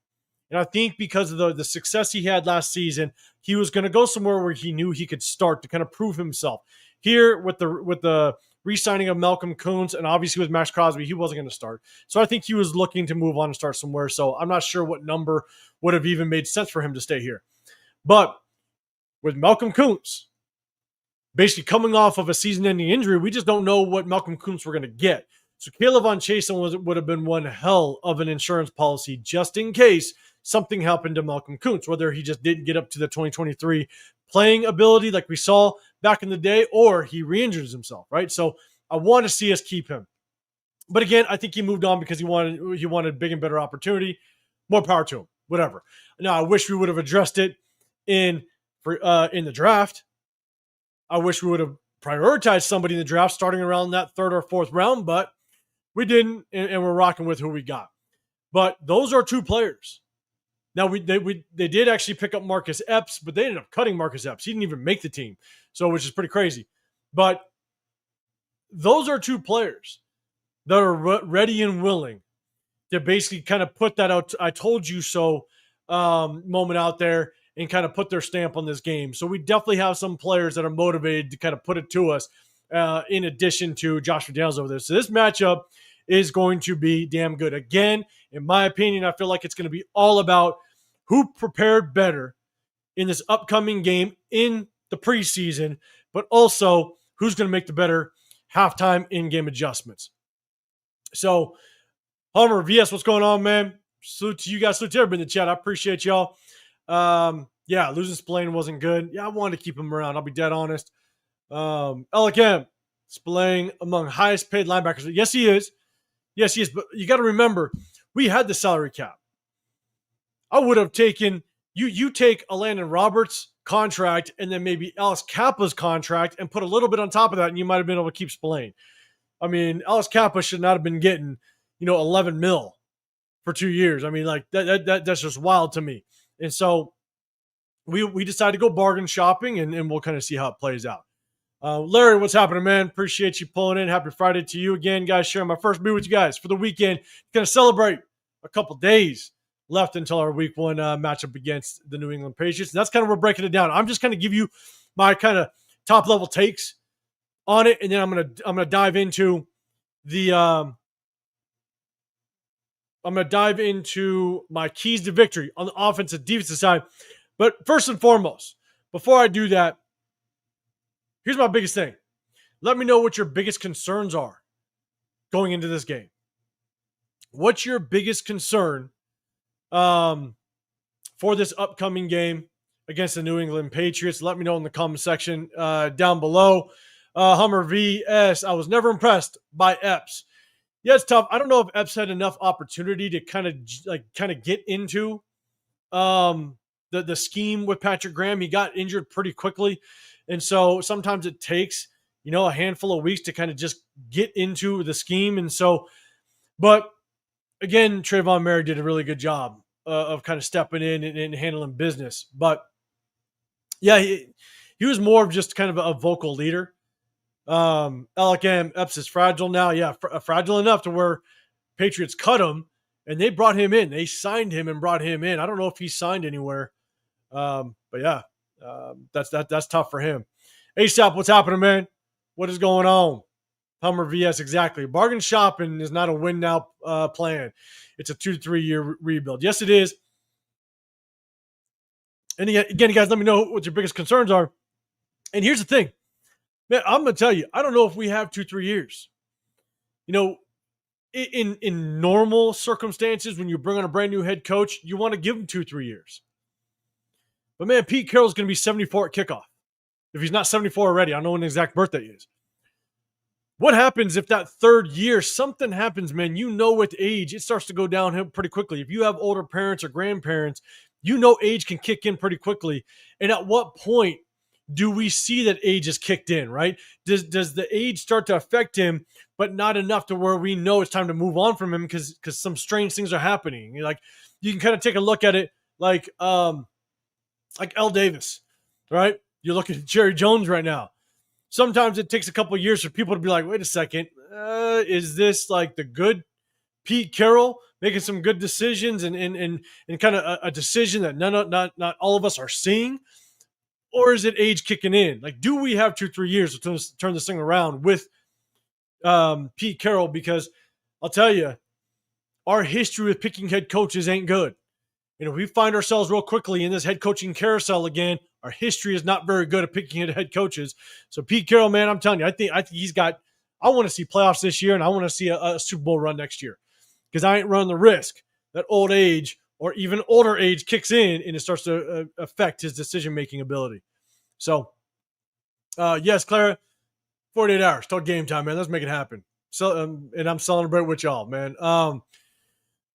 A: And I think because of the success he had last season, he was going to go somewhere where he knew he could start to kind of prove himself. Here with the re-signing of Malcolm Koonce and obviously with maxxcrosby, he wasn't going to start. So I think he was looking to move on and start somewhere. So I'm not sure what number would have even made sense for him to stay here. But with Malcolm Koonce basically coming off of a season-ending injury, we just don't know what Malcolm Koonce we're going to get. So Caleb Von Chason would have been one hell of an insurance policy just in case something happened to Malcolm Koonce, whether he just didn't get up to the 2023 playing ability like we saw back in the day, or he re-injures himself, right? So I want to see us keep him. But again, I think he moved on because he wanted big and better opportunity. More power to him, whatever. Now, I wish we would have addressed it in the draft. I wish we would have prioritized somebody in the draft starting around that third or fourth round, but we didn't, and we're rocking with who we got. But those are two players. Now, they did actually pick up Marcus Epps, but they ended up cutting Marcus Epps. He didn't even make the team, so which is pretty crazy. But those are two players that are ready and willing to basically kind of put that out, I told you so moment out there and kind of put their stamp on this game. So we definitely have some players that are motivated to kind of put it to us in addition to Josh McDaniels over there. So this matchup is going to be damn good. Again, in my opinion, I feel like it's going to be all about who prepared better in this upcoming game in the preseason, but also who's going to make the better halftime in-game adjustments. So, Homer, VS, what's going on, man? Salute to you guys. Salute to everybody in the chat. I appreciate y'all. Yeah, losing Spillane wasn't good. Yeah, I wanted to keep him around. I'll be dead honest. Elikam, Spillane among highest paid linebackers. Yes, he is. Yes, he is. But you got to remember, we had the salary cap. I would have taken you take a Landon Roberts contract and then maybe Alice Kappa's contract and put a little bit on top of that, and you might have been able to keep Spillane. I mean, Alice Kappa should not have been getting, 11 mil for 2 years. I mean, like that's just wild to me. And so we decided to go bargain shopping, and we'll kind of see how it plays out. Larry, what's happening, man? Appreciate you pulling in. Happy Friday to you again, guys. Sharing my first beer with you guys for the weekend. Going to celebrate a couple days left until our week one matchup against the New England Patriots. And that's kind of where we're breaking it down. I'm just going to give you my kind of top level takes on it, and then I'm gonna dive into the I'm gonna dive into my keys to victory on the offensive defensive side. But first and foremost, before I do that, here's my biggest thing. Let me know what your biggest concerns are going into this game. What's your biggest concern for this upcoming game against the New England Patriots? Let me know in the comment section down below. Hummer VS, I was never impressed by Epps. Yeah, it's tough. I don't know if Epps had enough opportunity to kind of get into the scheme with Patrick Graham. He got injured pretty quickly, and so sometimes it takes a handful of weeks to kind of just get into the scheme. And so, but again, Trayvon Merritt did a really good job of kind of stepping in and handling business. But yeah, he was more of just kind of a vocal leader. Alec Epps is fragile now. Yeah, fragile enough to where Patriots cut him and they brought him in. They signed him and brought him in. I don't know if he signed anywhere. But yeah, that's tough for him. ASAP, what's happening, man? What is going on? Hummer VS, exactly. Bargain shopping is not a win now plan. It's a 2 to 3 year rebuild. Yes, it is. And again, you guys, let me know what your biggest concerns are. And here's the thing, man. I'm gonna tell you, I don't know if we have 2-3 years. In normal circumstances, when you bring on a brand new head coach, you want to give him 2-3 years. But man, Pete Carroll's going to be 74 at kickoff. If he's not 74 already, I don't know when the exact birthday is. What happens if that third year, something happens, man? With age, it starts to go downhill pretty quickly. If you have older parents or grandparents, age can kick in pretty quickly. And at what point do we see that age is kicked in, right? Does the age start to affect him, but not enough to where we know it's time to move on from him because some strange things are happening? You can kind of take a look at it like L. Davis, right? You look at Jerry Jones right now. Sometimes it takes a couple of years for people to be like, wait a second, is this like the good Pete Carroll making some good decisions and kind of a decision that not all of us are seeing? Or is it age kicking in? Like, do we have 2-3 years to turn this thing around with Pete Carroll? Because I'll tell you, our history with picking head coaches ain't good. If we find ourselves real quickly in this head coaching carousel again, our history is not very good at picking head coaches. So Pete Carroll, man, I'm telling you, I think he's got. I want to see playoffs this year, and I want to see a Super Bowl run next year because I ain't running the risk that old age or even older age kicks in and it starts to affect his decision-making ability. So, yes, Clara, 48 hours till game time, man. Let's make it happen. So, and I'm celebrating with y'all, man.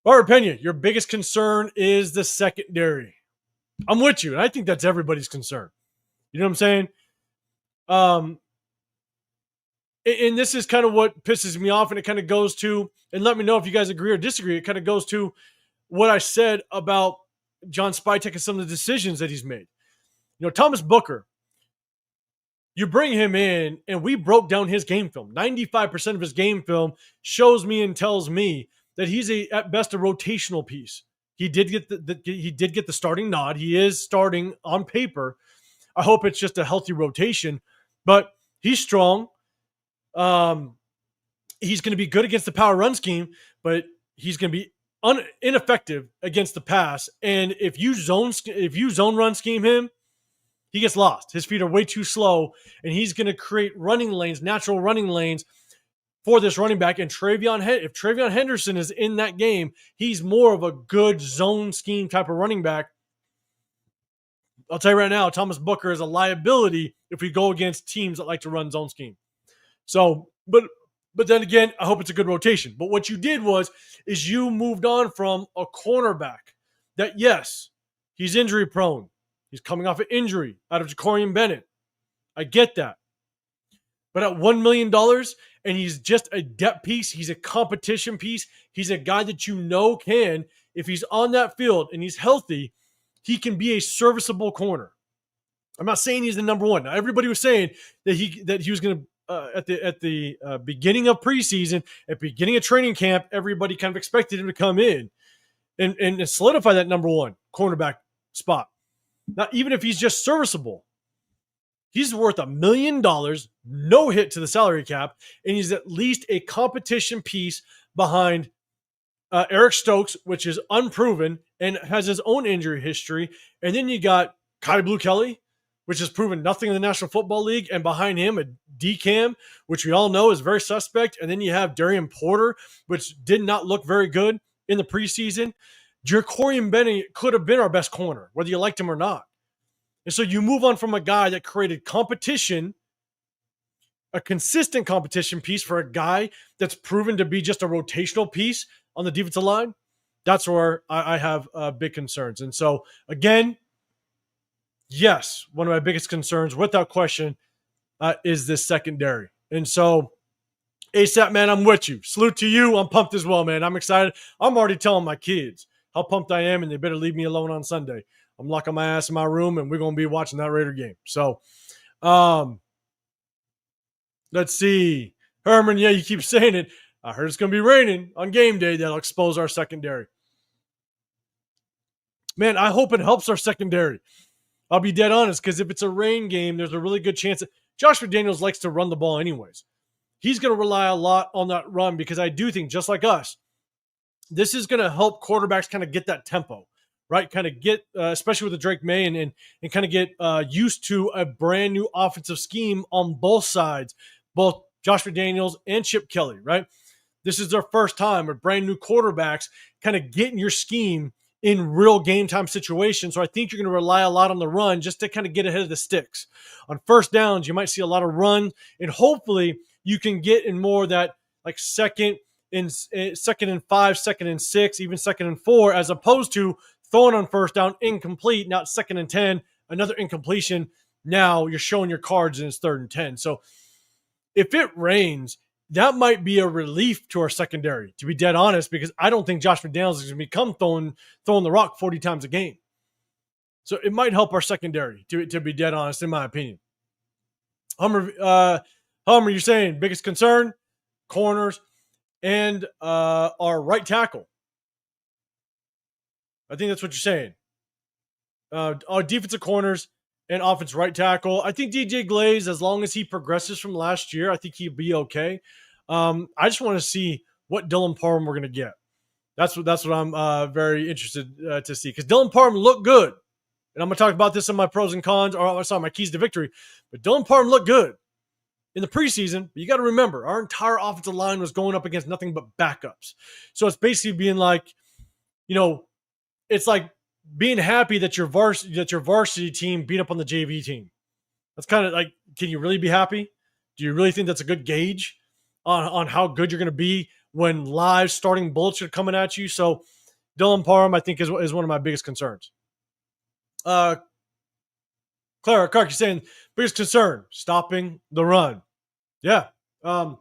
A: Our opinion, your biggest concern is the secondary. I'm with you, and I think that's everybody's concern. You know what I'm saying? And this is kind of what pisses me off, and it kind of goes to, and let me know if you guys agree or disagree, it kind of goes to what I said about John Spytek and some of the decisions that he's made. Thomas Booker, you bring him in, and we broke down his game film. 95% of his game film shows me and tells me that he's at best a rotational piece. He did get the starting nod. He is starting on paper. I hope it's just a healthy rotation, but he's strong. He's going to be good against the power run scheme, but he's going to be ineffective against the pass. And if you zone run scheme him, he gets lost. His feet are way too slow, and he's going to create running lanes, natural running lanes for this running back. And if TreVeyon Henderson is in that game, he's more of a good zone scheme type of running back. I'll tell you right now, Thomas Booker is a liability if we go against teams that like to run zone scheme. So, but then again, I hope it's a good rotation. But what you did is you moved on from a cornerback that, yes, he's injury prone. He's coming off an injury out of Jakobi Bennett. I get that. But at $1 million, and he's just a depth piece, he's a competition piece, he's a guy that can, if he's on that field and he's healthy, he can be a serviceable corner. I'm not saying he's the number one. Now, everybody was saying that he was going to at the beginning of preseason, at the beginning of training camp, everybody kind of expected him to come in and solidify that number one cornerback spot. Now, even if he's just serviceable, he's worth $1 million, no hit to the salary cap, and he's at least a competition piece behind Eric Stokes, which is unproven and has his own injury history. And then you got Kai Blue Kelly, which has proven nothing in the National Football League, and behind him a DCAM, which we all know is very suspect. And then you have Darian Porter, which did not look very good in the preseason. Jakobi Bennett could have been our best corner, whether you liked him or not. And so you move on from a guy that created competition a consistent competition piece for a guy that's proven to be just a rotational piece on the defensive line, that's where I have big concerns. And so, again, yes, one of my biggest concerns, without question, is this secondary. And so, ASAP, man, I'm with you. Salute to you. I'm pumped as well, man. I'm excited. I'm already telling my kids how pumped I am, and they better leave me alone on Sunday. I'm locking my ass in my room, and we're going to be watching that Raider game. So, let's see. Herman, yeah, you keep saying it. I heard it's going to be raining on game day. That'll expose our secondary. Man, I hope it helps our secondary. I'll be dead honest, because if it's a rain game, there's a really good chance that Josh McDaniels likes to run the ball anyways. He's going to rely a lot on that run, because I do think, just like us, this is going to help quarterbacks kind of get that tempo, right? Kind of get, especially with the Drake May, and kind of get used to a brand new offensive scheme on both sides, both Josh McDaniels and Chip Kelly, right? This is their first time with brand new quarterbacks kind of getting your scheme in real game time situations. So I think you're going to rely a lot on the run just to kind of get ahead of the sticks. On first downs, you might see a lot of run, and hopefully you can get in more of that like second and 5, 2nd and 6, even 2nd and 4, as opposed to throwing on first down incomplete, not 2nd and 10, another incompletion. Now you're showing your cards and it's 3rd and 10. So if it rains, that might be a relief to our secondary, to be dead honest, because I don't think Josh McDaniels is going to become throwing the rock 40 times a game. So it might help our secondary, to be dead honest, in my opinion. Hummer, you're saying biggest concern, corners, and our right tackle. I think that's what you're saying. Our defensive corners and offense right tackle. I think DJ Glaze, as long as he progresses from last year, I think he'll be okay. I just want to see what Dylan Parham we're going to get. That's what I'm very interested to see, because Dylan Parham looked good. And I'm going to talk about this in my pros and cons, or sorry, my keys to victory. But Dylan Parham looked good in the preseason. But you got to remember, our entire offensive line was going up against nothing but backups. So it's basically being like, it's like being happy that your varsity team beat up on the JV team. That's kind of like, can you really be happy? Do you really think that's a good gauge on how good you're going to be when live starting bullets are coming at you? So Dylan Parham, I think, is one of my biggest concerns. Clara Clark, you're saying biggest concern, stopping the run. Yeah. And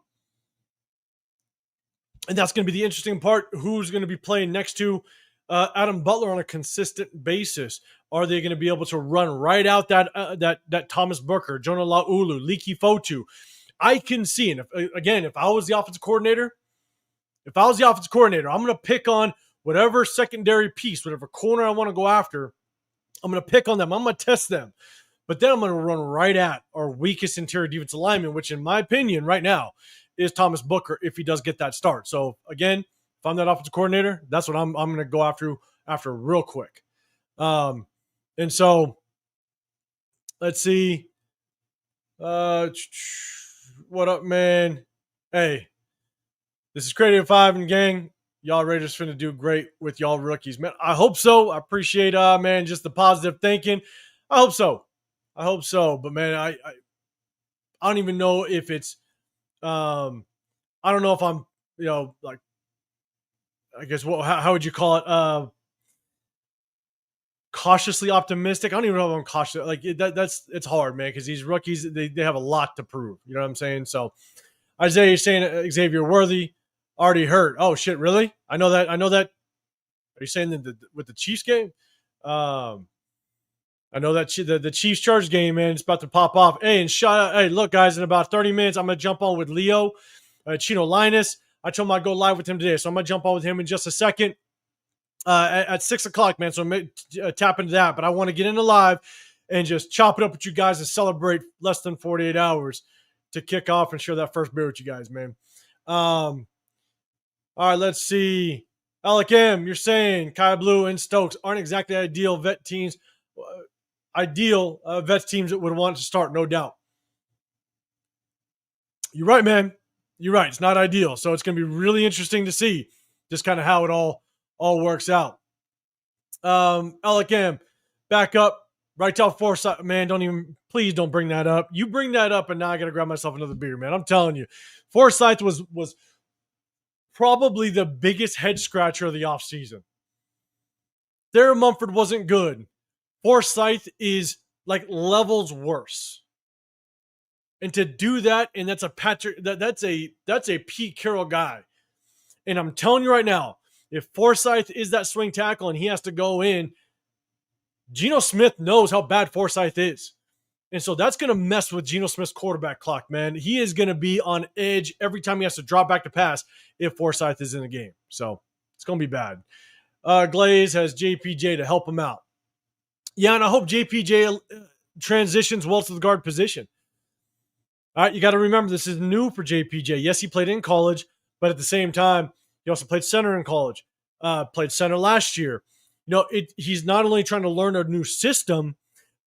A: that's going to be the interesting part. Who's going to be playing next to Adam Butler on a consistent basis? Are they going to be able to run right out that Thomas Booker, Jonah Laulu, Leaky Fotu? I can see, and if I was the offensive coordinator, I'm going to pick on whatever secondary piece, whatever corner I want to go after. I'm going to pick on them. I'm going to test them. But then I'm going to run right at our weakest interior defensive lineman, which in my opinion right now is Thomas Booker, if he does get that start. So again, if I'm that offensive coordinator, that's what I'm going to go after real quick. And so let's see. What up, man? Hey, this is Creative 5 and gang. Y'all Raiders finna do great with y'all rookies, man. I hope so. I appreciate, man, just the positive thinking. I hope so. But man, I don't even know if it's, I don't know if I'm, like, I guess how would you call it? Cautiously optimistic. I don't even know if I'm cautious. Like it's hard, man, because these rookies, they have a lot to prove. You know what I'm saying? So Isaiah saying Xavier Worthy already hurt. Oh shit, really? I know that. Are you saying that with the Chiefs game? I know that the Chiefs Chargers game, man, it's about to pop off. Hey, and shout out. Hey, look, guys, in about 30 minutes, I'm gonna jump on with Leo Chino Linus. I told him I'd go live with him today, so I'm gonna jump on with him in just a second. At 6:00, man. So I'm tap into that, but I want to get into live and just chop it up with you guys and celebrate less than 48 hours to kick off and share that first beer with you guys, man. All right, let's see. Alec M, you're saying Kai Blue and Stokes aren't exactly ideal vet teams. Vets teams that would want to start, no doubt. You're right, man. You're right. It's not ideal, so it's going to be really interesting to see just kind of how it all works out. Alec M, back up Right to Forsyth, man, please don't bring that up. You bring that up, and now I got to grab myself another beer, man. I'm telling you, Forsyth was probably the biggest head scratcher of the offseason. Their Mumford wasn't good. Forsyth is like levels worse. And to do that, and that's a Patrick, that's a Pete Carroll guy. And I'm telling you right now, if Forsyth is that swing tackle and he has to go in, Geno Smith knows how bad Forsyth is. And so that's going to mess with Geno Smith's quarterback clock, man. He is going to be on edge every time he has to drop back to pass if Forsyth is in the game. So it's going to be bad. Glaze has JPJ to help him out. Yeah, and I hope JPJ transitions well to the guard position. All right, you got to remember this is new for JPJ. Yes, he played in college, but at the same time, he also played center in college. Played center last year. He's not only trying to learn a new system,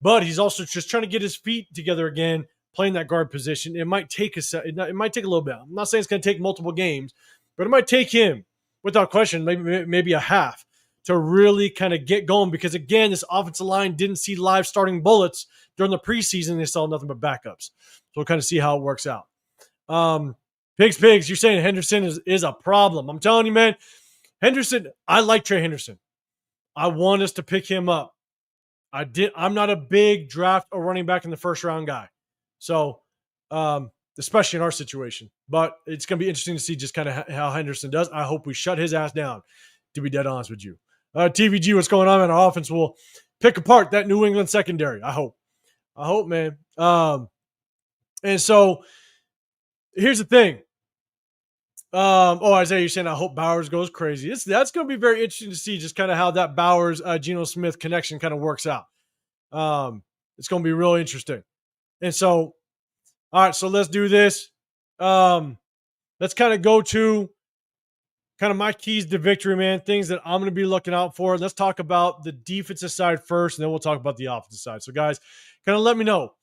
A: but he's also just trying to get his feet together again, playing that guard position. It might take it might take a little bit. I'm not saying it's going to take multiple games, but it might take him, without question, maybe a half to really kind of get going. Because again, this offensive line didn't see live starting bullets during the preseason. They saw nothing but backups. So we'll kind of see how it works out. Pigs, you're saying Henderson is a problem. I'm telling you, man, Henderson, I like Trey Henderson. I want us to pick him up. I'm not a big draft or running back in the first round guy. So, especially in our situation. But it's going to be interesting to see just kind of how Henderson does. I hope we shut his ass down, to be dead honest with you. TVG, what's going on? And our offense will pick apart that New England secondary. I hope, man. And so here's the thing. Isaiah, you're saying I hope Bowers goes crazy. That's going to be very interesting to see just kind of how that Bowers Geno Smith connection kind of works out. It's going to be really interesting. And so, all right, so let's do this. Let's kind of go to kind of my keys to victory, man. Things that I'm going to be looking out for. Let's talk about the defensive side first, and then we'll talk about the offensive side. So, guys, kind of let me know.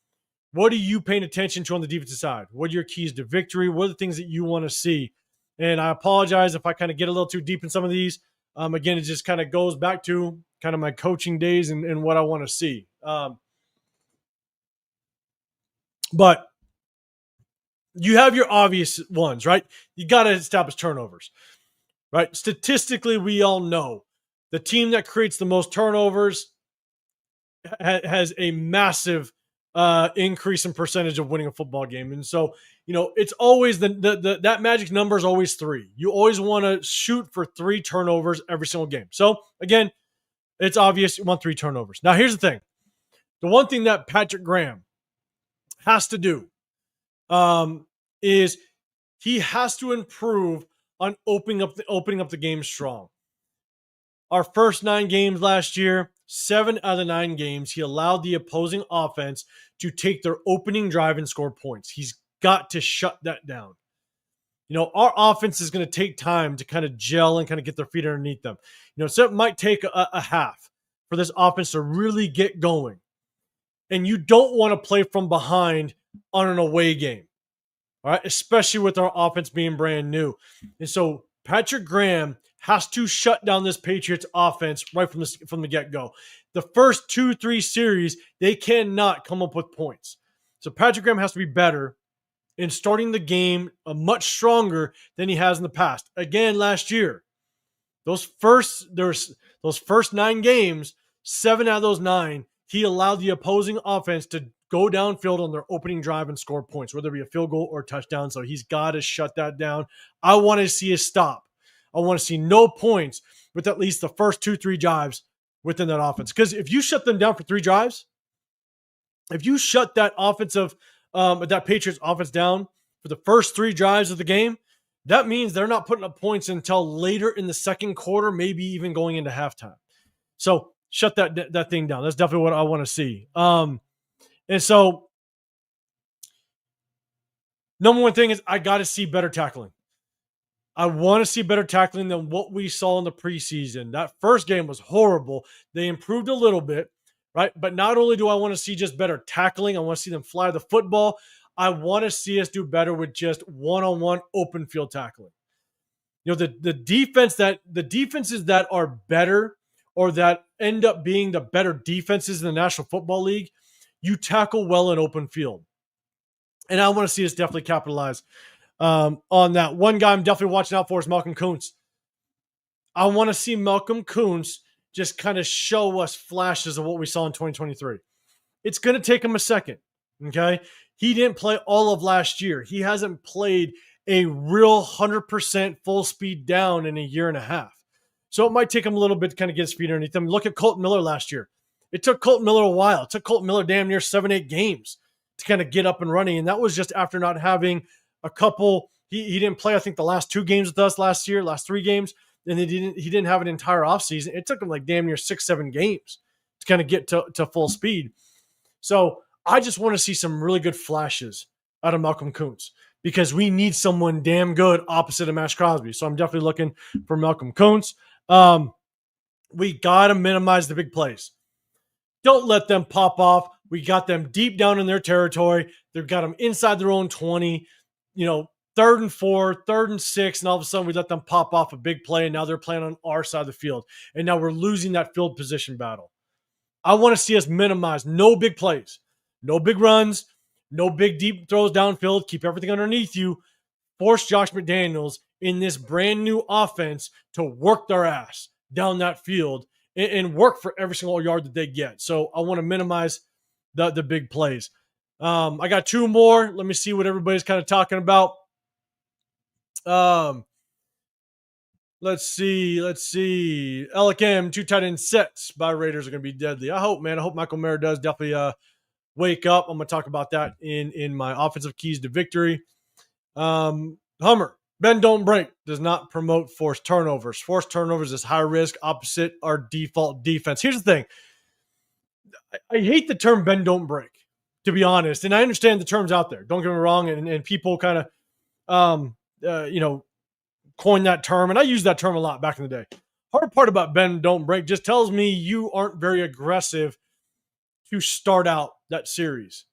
A: What are you paying attention to on the defensive side? What are your keys to victory? What are the things that you want to see? And I apologize if I kind of get a little too deep in some of these. Again, it just kind of goes back to kind of my coaching days and what I want to see. But you have your obvious ones, right? You got to establish turnovers, right? Statistically, we all know the team that creates the most turnovers has a massive increase in percentage of winning a football game. And so, it's always that magic number is always 3. You always want to shoot for 3 turnovers every single game. So again, it's obvious you want 3 turnovers. Now, here's the thing. The one thing that Patrick Graham has to do is he has to improve on opening up the game strong. Our first 9 games last year, 7 out of the 9 games, he allowed the opposing offense to take their opening drive and score points. He's got to shut that down. Our offense is going to take time to kind of gel and kind of get their feet underneath them. So it might take a half for this offense to really get going. And you don't want to play from behind on an away game, all right? Especially with our offense being brand new. And so Patrick Graham has to shut down this Patriots offense right from the get-go. The first 2-3 series, they cannot come up with points. So Patrick Graham has to be better in starting the game much stronger than he has in the past. Again, last year, those first 9 games, 7 out of those 9, he allowed the opposing offense to go downfield on their opening drive and score points, whether it be a field goal or a touchdown. So he's got to shut that down. I want to see a stop. I want to see no points with at least the first 2-3 drives within that offense. Because if you shut them down for 3 drives, if you shut that that Patriots offense down for the first 3 drives of the game, that means they're not putting up points until later in the second quarter, maybe even going into halftime. So shut that thing down. That's definitely what I want to see. And so, number one thing is I got to see better tackling. I want to see better tackling than what we saw in the preseason. That first game was horrible. They improved a little bit, right? But not only do I want to see just better tackling, I want to see them fly the football. I want to see us do better with just one-on-one open field tackling. The defenses that are better or that end up being the better defenses in the National Football League, you tackle well in open field. And I want to see us definitely capitalize on that. One guy I'm definitely watching out for is Malcolm Kuntz. I want to see Malcolm Kuntz just kind of show us flashes of what we saw in 2023. It's going to take him a second, okay? He didn't play all of last year. He hasn't played a real 100% full speed down in a year and a half. So it might take him a little bit to kind of get his feet underneath him. Look at Colton Miller last year. It took Colton Miller a while. It took Colton Miller damn near 7-8 games to kind of get up and running. And that was just after not having a couple. He didn't play, I think, the last 2 games with us last year, last 3 games. And he didn't have an entire offseason. It took him like damn near 6-7 games to kind of get to full speed. So I just want to see some really good flashes out of Malcolm Kuntz because we need someone damn good opposite of maxxcrosby. So I'm definitely looking for Malcolm Kuntz. We got to minimize the big plays. Don't let them pop off. We got them deep down in their territory. They've got them inside their own 20, 3rd and 4, 3rd and 6, and all of a sudden we let them pop off a big play, and now they're playing on our side of the field. And now we're losing that field position battle. I want to see us minimize no big plays, no big runs, no big deep throws downfield. Keep everything underneath you. Force Josh McDaniels in this brand new offense to work their ass down that field and work for every single yard that they get. So I want to minimize the big plays. I got 2 more. Let me see what everybody's kind of talking about. Let's see. Alec M, 2 tight end sets by Raiders are going to be deadly. I hope, man. I hope Michael Mayer does definitely wake up. I'm going to talk about that in my offensive keys to victory. Hummer, bend don't break does not promote forced turnovers. Forced turnovers is high risk, opposite our default defense. Here's the thing. I hate the term bend don't break, to be honest. And I understand the terms out there. Don't get me wrong. And people kind of, coin that term. And I used that term a lot back in the day. Hard part about bend don't break just tells me you aren't very aggressive to start out that series.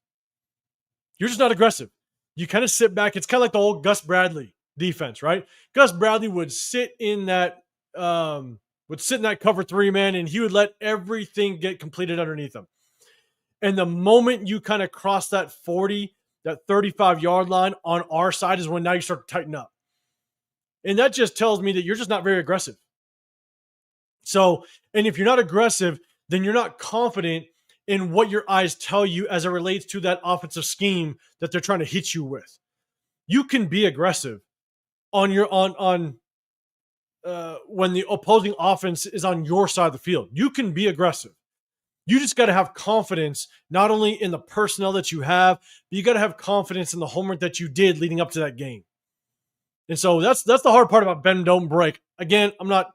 A: You're just not aggressive. You kind of sit back. It's kind of like the old Gus Bradley defense, right? Gus Bradley would sit in that cover 3 man, and he would let everything get completed underneath him. And the moment you kind of cross that 40, that 35-yard line on our side is when now you start to tighten up. And that just tells me that you're just not very aggressive. So, and if you're not aggressive, then you're not confident in what your eyes tell you as it relates to that offensive scheme that they're trying to hit you with. You can be aggressive on your when the opposing offense is on your side of the field. You can be aggressive. You just got to have confidence not only in the personnel that you have, but you got to have confidence in the homework that you did leading up to that game. And so that's the hard part about bend don't break. Again, I'm not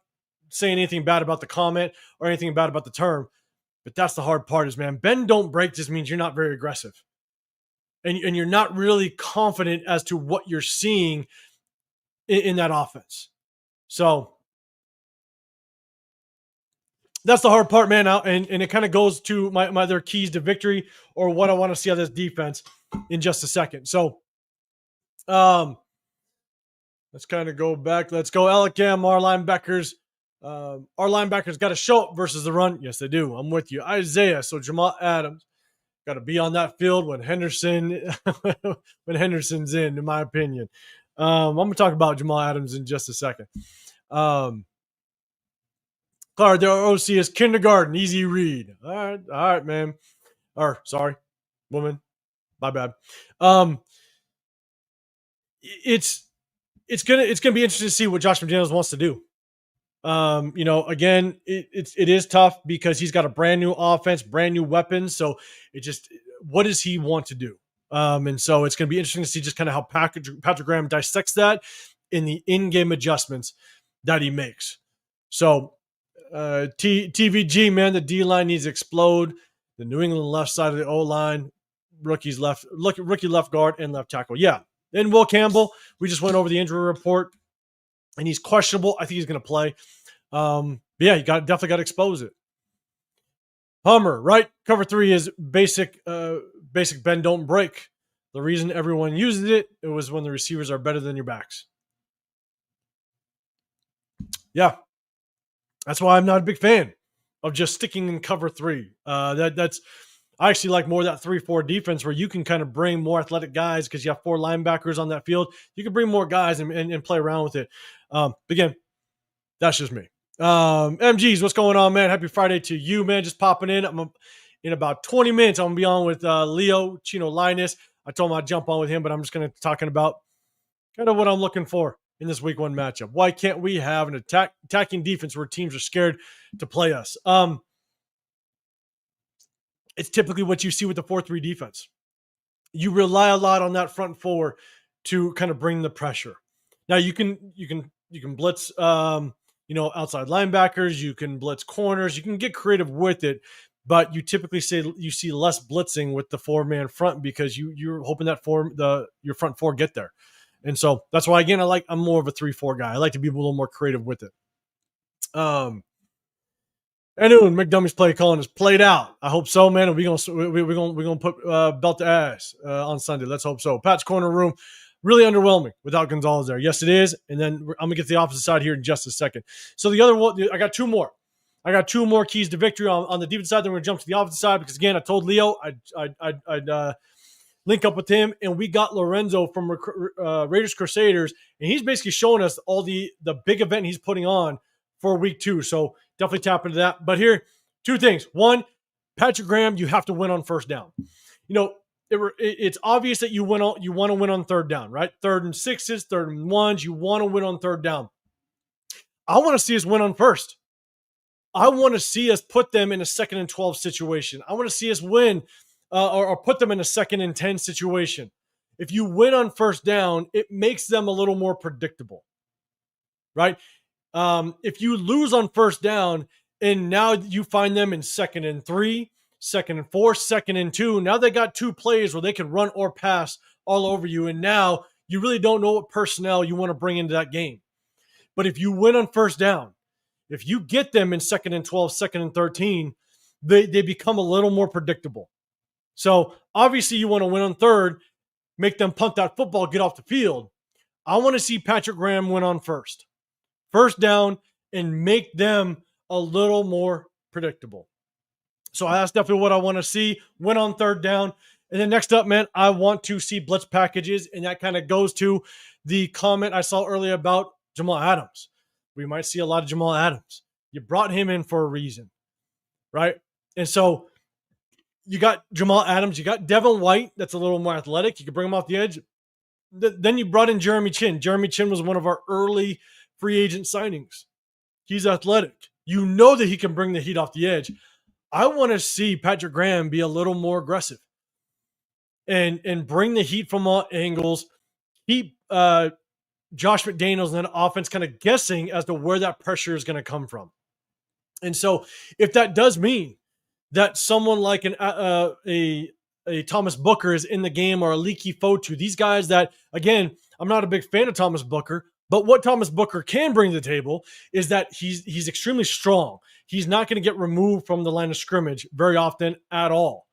A: saying anything bad about the comment or anything bad about the term, but that's the hard part is, man, bend don't break just means you're not very aggressive. And you're not really confident as to what you're seeing in that offense. So that's the hard part, man. And it kind of goes to my other keys to victory or what I want to see out of this defense in just a second. So let's kind of go back. Let's go Alec M, our linebackers. Our linebackers got to show up versus the run. Yes, they do. I'm with you. Isaiah, so Jamal Adams got to be on that field when Henderson's in my opinion. I'm going to talk about Jamal Adams in just a second. Clark, their OC is kindergarten, easy read. All right, man. Or sorry, woman. My bad. It's gonna be interesting to see what Josh McDaniels wants to do. Again, it is tough because he's got a brand new offense, brand new weapons. So what does he want to do? And so it's going to be interesting to see just kind of how Patrick Graham dissects that in the in-game adjustments that he makes. So TVG, man, the D-line needs to explode. The New England left side of the O-line, rookie left guard and left tackle. Yeah. And Will Campbell, we just went over the injury report, and he's questionable. I think he's going to play. Yeah, you definitely got to expose it. Hummer, right? Cover 3 is basic bend don't break. The reason everyone uses it was when the receivers are better than your backs. Yeah, that's why I'm not a big fan of just sticking in cover 3. That's I actually like more that 3-4 defense where you can kind of bring more athletic guys because you have 4 linebackers on that field. You can bring more guys and play around with it. Again, that's just me. MGs, what's going on, man? Happy Friday to you, man. Just popping in. In about 20 minutes, I'm going to be on with Leo Chino Linus. I told him I'd jump on with him, but I'm just going to talking about kind of what I'm looking for in this week 1 matchup. Why can't we have an attacking defense where teams are scared to play us? It's typically what you see with the 4-3 defense. You rely a lot on that front 4 to kind of bring the pressure. Now you can blitz, outside linebackers. You can blitz corners. You can get creative with it, but you typically you see less blitzing with the 4-man front because you're hoping that your front 4 get there. And so that's why, again, I'm more of a 3-4 guy. I like to be a little more creative with it. Anyone, McDummy's play calling is played out. I hope so, man. We're gonna put belt to ass on Sunday. Let's hope so. Pat's corner room, really underwhelming without Gonzalez there. Yes, it is. And then I'm gonna get to the opposite side here in just a second. So the other one, I got 2 more. I got 2 more keys to victory on the defense side. Then we're gonna jump to the opposite side because, again, I told Leo I'd link up with him, and we got Lorenzo from Raiders Crusaders, and he's basically showing us all the big event he's putting on for week 2. So definitely tap into that. But here, 2 things. 1, Patrick Graham, you have to win on first down. It's obvious that you want to win on third down, right? 3rd and 6s, 3rd and 1s. You want to win on third down. I want to see us win on first. I want to see us put them in a 2nd and 12 situation. I want to see us win or put them in a 2nd and 10 situation. If you win on first down, it makes them a little more predictable, right? If you lose on first down and now you find them in 2nd and 3, 2nd and 4, 2nd and 2, now they got 2 plays where they can run or pass all over you. And now you really don't know what personnel you want to bring into that game. But if you win on first down, if you get them in 2nd and 12, 2nd and 13, they become a little more predictable. So obviously you want to win on third, make them punt that football, get off the field. I want to see Patrick Graham win on first down, and make them a little more predictable. So that's definitely what I want to see. Win on third down. And then next up, man, I want to see blitz packages. And that kind of goes to the comment I saw earlier about Jamal Adams. We might see a lot of Jamal Adams. You brought him in for a reason, right? And so you got Jamal Adams. You got Devin White. That's a little more athletic. You can bring him off the edge. Then you brought in Jeremy Chin. Jeremy Chin was one of our early free agent signings. He's athletic. You know that he can bring the heat off the edge. I want to see Patrick Graham be a little more aggressive and bring the heat from all angles. Keep Josh McDaniels and that offense kind of guessing as to where that pressure is going to come from. And so if that does mean that someone like a Thomas Booker is in the game, or a Leaky Fotu, these guys that, again, I'm not a big fan of Thomas Booker, but what Thomas Booker can bring to the table is that he's extremely strong. He's not going to get removed from the line of scrimmage very often at all,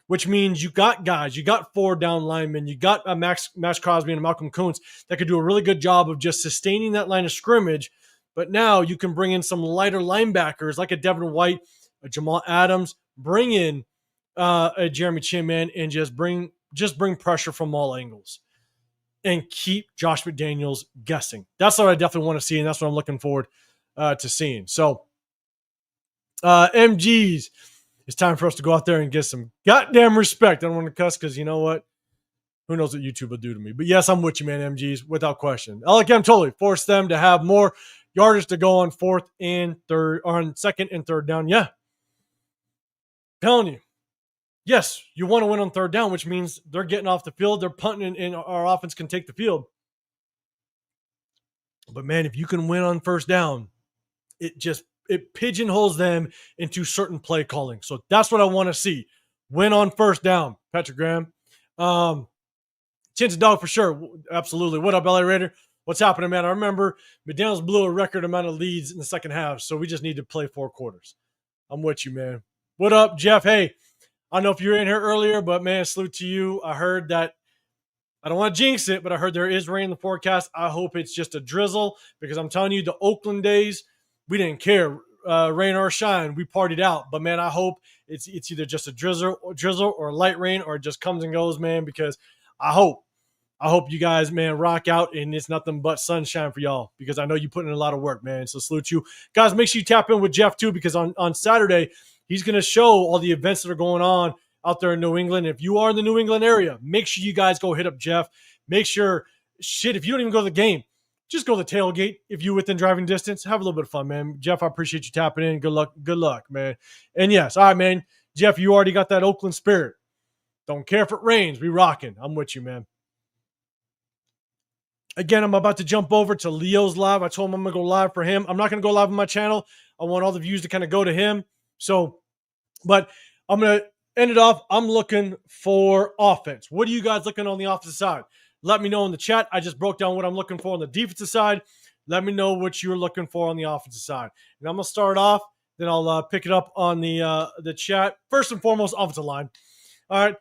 A: which means you got guys, you got 4 down linemen, you got a maxxcrosby and a Malcolm Kuntz that could do a really good job of just sustaining that line of scrimmage. But now you can bring in some lighter linebackers like a Devin White, a Jamal Adams, bring in a Jeremy Chin, man, and just bring pressure from all angles and keep Josh McDaniels guessing. That's what I definitely want to see, and that's what I'm looking forward to seeing. So, MGs, it's time for us to go out there and get some goddamn respect. I don't want to cuss because you know what? Who knows what YouTube will do to me? But yes, I'm with you, man, MGs, without question. I like them totally. Force them to have more yardage to go on 4th and 3rd, or on 2nd and 3rd down. Yeah. Telling you. Yes, you want to win on 3rd down, which means they're getting off the field, they're punting, and our offense can take the field. But man, if you can win on 1st down, it pigeonholes them into certain play calling. So that's what I want to see. Win on 1st down, Patrick Graham. Chin's a dog for sure. Absolutely. What up, LA Raider? What's happening, man? I remember McDaniels blew a record amount of leads in the second half, so we just need to play 4 quarters. I'm with you, man. What up, Jeff? Hey, I don't know if you were in here earlier, but man, salute to you. I heard that, I don't want to jinx it, but I heard there is rain in the forecast. I hope it's just a drizzle, because I'm telling you, the Oakland days, we didn't care. rain or shine, we partied out. But man, I hope it's either just a drizzle or light rain, or it just comes and goes, man. Because I hope you guys, man, rock out and it's nothing but sunshine for y'all, because I know you put in a lot of work, man. So salute you guys. Make sure you tap in with Jeff too, because on Saturday he's going to show all the events that are going on out there in New England. If you are in the New England area, make sure you guys go hit up Jeff. Make sure, if you don't even go to the game, just go to the tailgate. If you're within driving distance, have a little bit of fun, man. Jeff, I appreciate you tapping in. Good luck, man. And yes, all right, man. Jeff, you already got that Oakland spirit. Don't care if it rains. We rocking. I'm with you, man. Again, I'm about to jump over to Leo's live. I told him I'm going to go live for him. I'm not going to go live on my channel. I want all the views to kind of go to him. So, but I'm going to end it off. I'm looking for offense. What are you guys looking on the offensive side? Let me know in the chat. I just broke down what I'm looking for on the defensive side. Let me know what you're looking for on the offensive side. And I'm going to start off. Then I'll pick it up on the chat. First and foremost, offensive line. All right.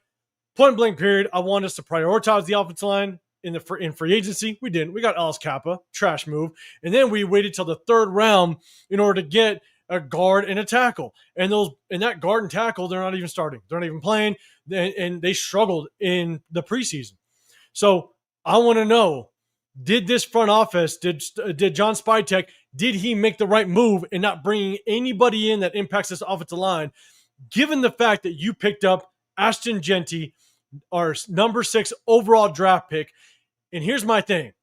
A: Point blank period. I want us to prioritize the offensive line. In free agency, we didn't. We got Alice Kappa, trash move. And then we waited till the third round in order to get a guard and a tackle. And that guard and tackle, they're not even starting. They're not even playing. And they struggled in the preseason. So I want to know, did this front office, did John Spytek, did he make the right move in not bringing anybody in that impacts this offensive line, given the fact that you picked up Ashton Jeanty, our number 6 overall draft pick? And here's my thing.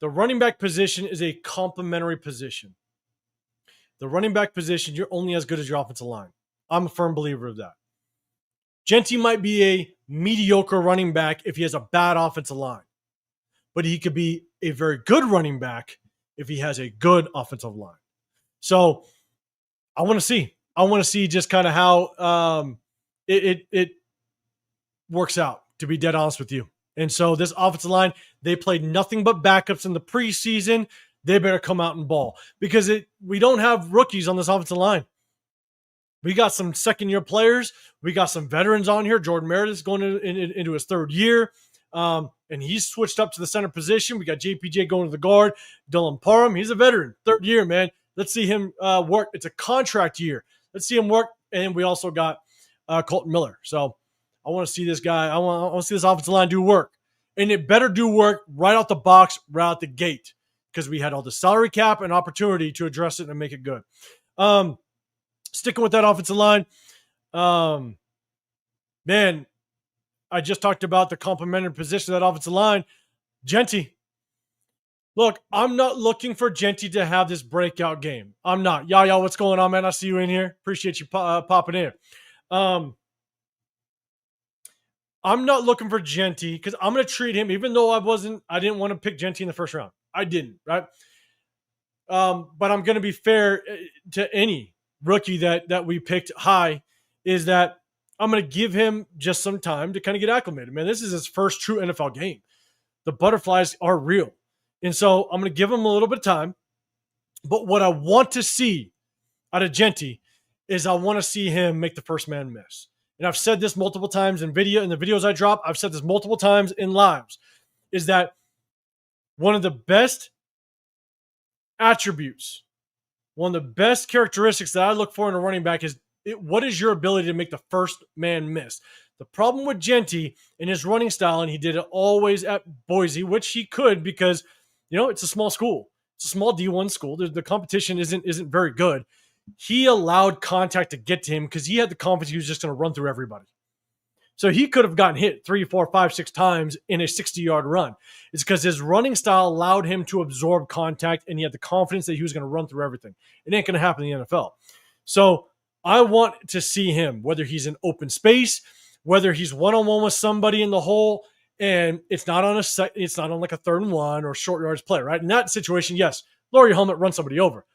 A: The running back position is a complementary position. The running back position, you're only as good as your offensive line. I'm a firm believer of that. Jeanty might be a mediocre running back if he has a bad offensive line, but he could be a very good running back if he has a good offensive line. So I want to see. I want to see just kind of how it works out, to be dead honest with you. And so this offensive line, they played nothing but backups in the preseason. They better come out and ball, because we don't have rookies on this offensive line. We got some second-year players. We got some veterans on here. Jordan Meredith going into his third year, and he's switched up to the center position. We got JPJ going to the guard. Dylan Parham, he's a veteran, third year, man. Let's see him work. It's a contract year. Let's see him work. And we also got Colton Miller. So I want to see this guy. I want to see this offensive line do work. And it better do work right out the box, right out the gate, because we had all the salary cap and opportunity to address it and make it good. Sticking with that offensive line, man, I just talked about the complementary position of that offensive line. Jeanty. Look, I'm not looking for Jeanty to have this breakout game. I'm not. Y'all, what's going on, man? I see you in here. Appreciate you popping in. I'm not looking for Jeanty, because I'm going to treat him, even though I didn't want to pick Jeanty in the first round. I didn't, right? But I'm going to be fair to any rookie that we picked high, is that I'm going to give him just some time to kind of get acclimated. Man, this is his first true NFL game. The butterflies are real. And so I'm going to give him a little bit of time. But what I want to see out of Jeanty is I want to see him make the first man miss. And I've said this multiple times in the videos I drop. I've said this multiple times in lives, is that one of the best attributes, one of the best characteristics that I look for in a running back is what is your ability to make the first man miss? The problem with Jeanty in his running style, and he did it always at Boise, which he could, because it's a small school. It's a small D1 school. The competition isn't very good. He allowed contact to get to him because he had the confidence he was just going to run through everybody. So he could have gotten hit 3, 4, 5, 6 times in a 60-yard run. It's because his running style allowed him to absorb contact, and he had the confidence that he was going to run through everything. It ain't going to happen in the NFL. So I want to see him, whether he's in open space, whether he's one-on-one with somebody in the hole, and it's not on like a 3rd and 1 or short yards play, right? In that situation, yes, lower your helmet, run somebody over.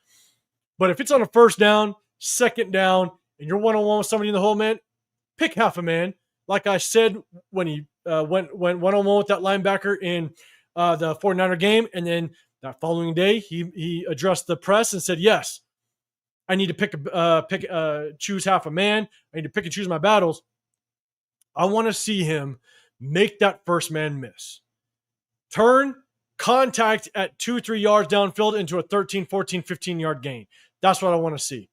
A: But if it's on a 1st down, 2nd down, and you're one-on-one with somebody in the hole, man, pick half a man. Like I said, when he went one-on-one with that linebacker in the 49er game, and then that following day, he addressed the press and said, yes, I need to choose half a man. I need to pick and choose my battles. I want to see him make that first man miss. Turn contact at 2-3 yards downfield into a 13, 14, 15-yard gain. That's what I want to see.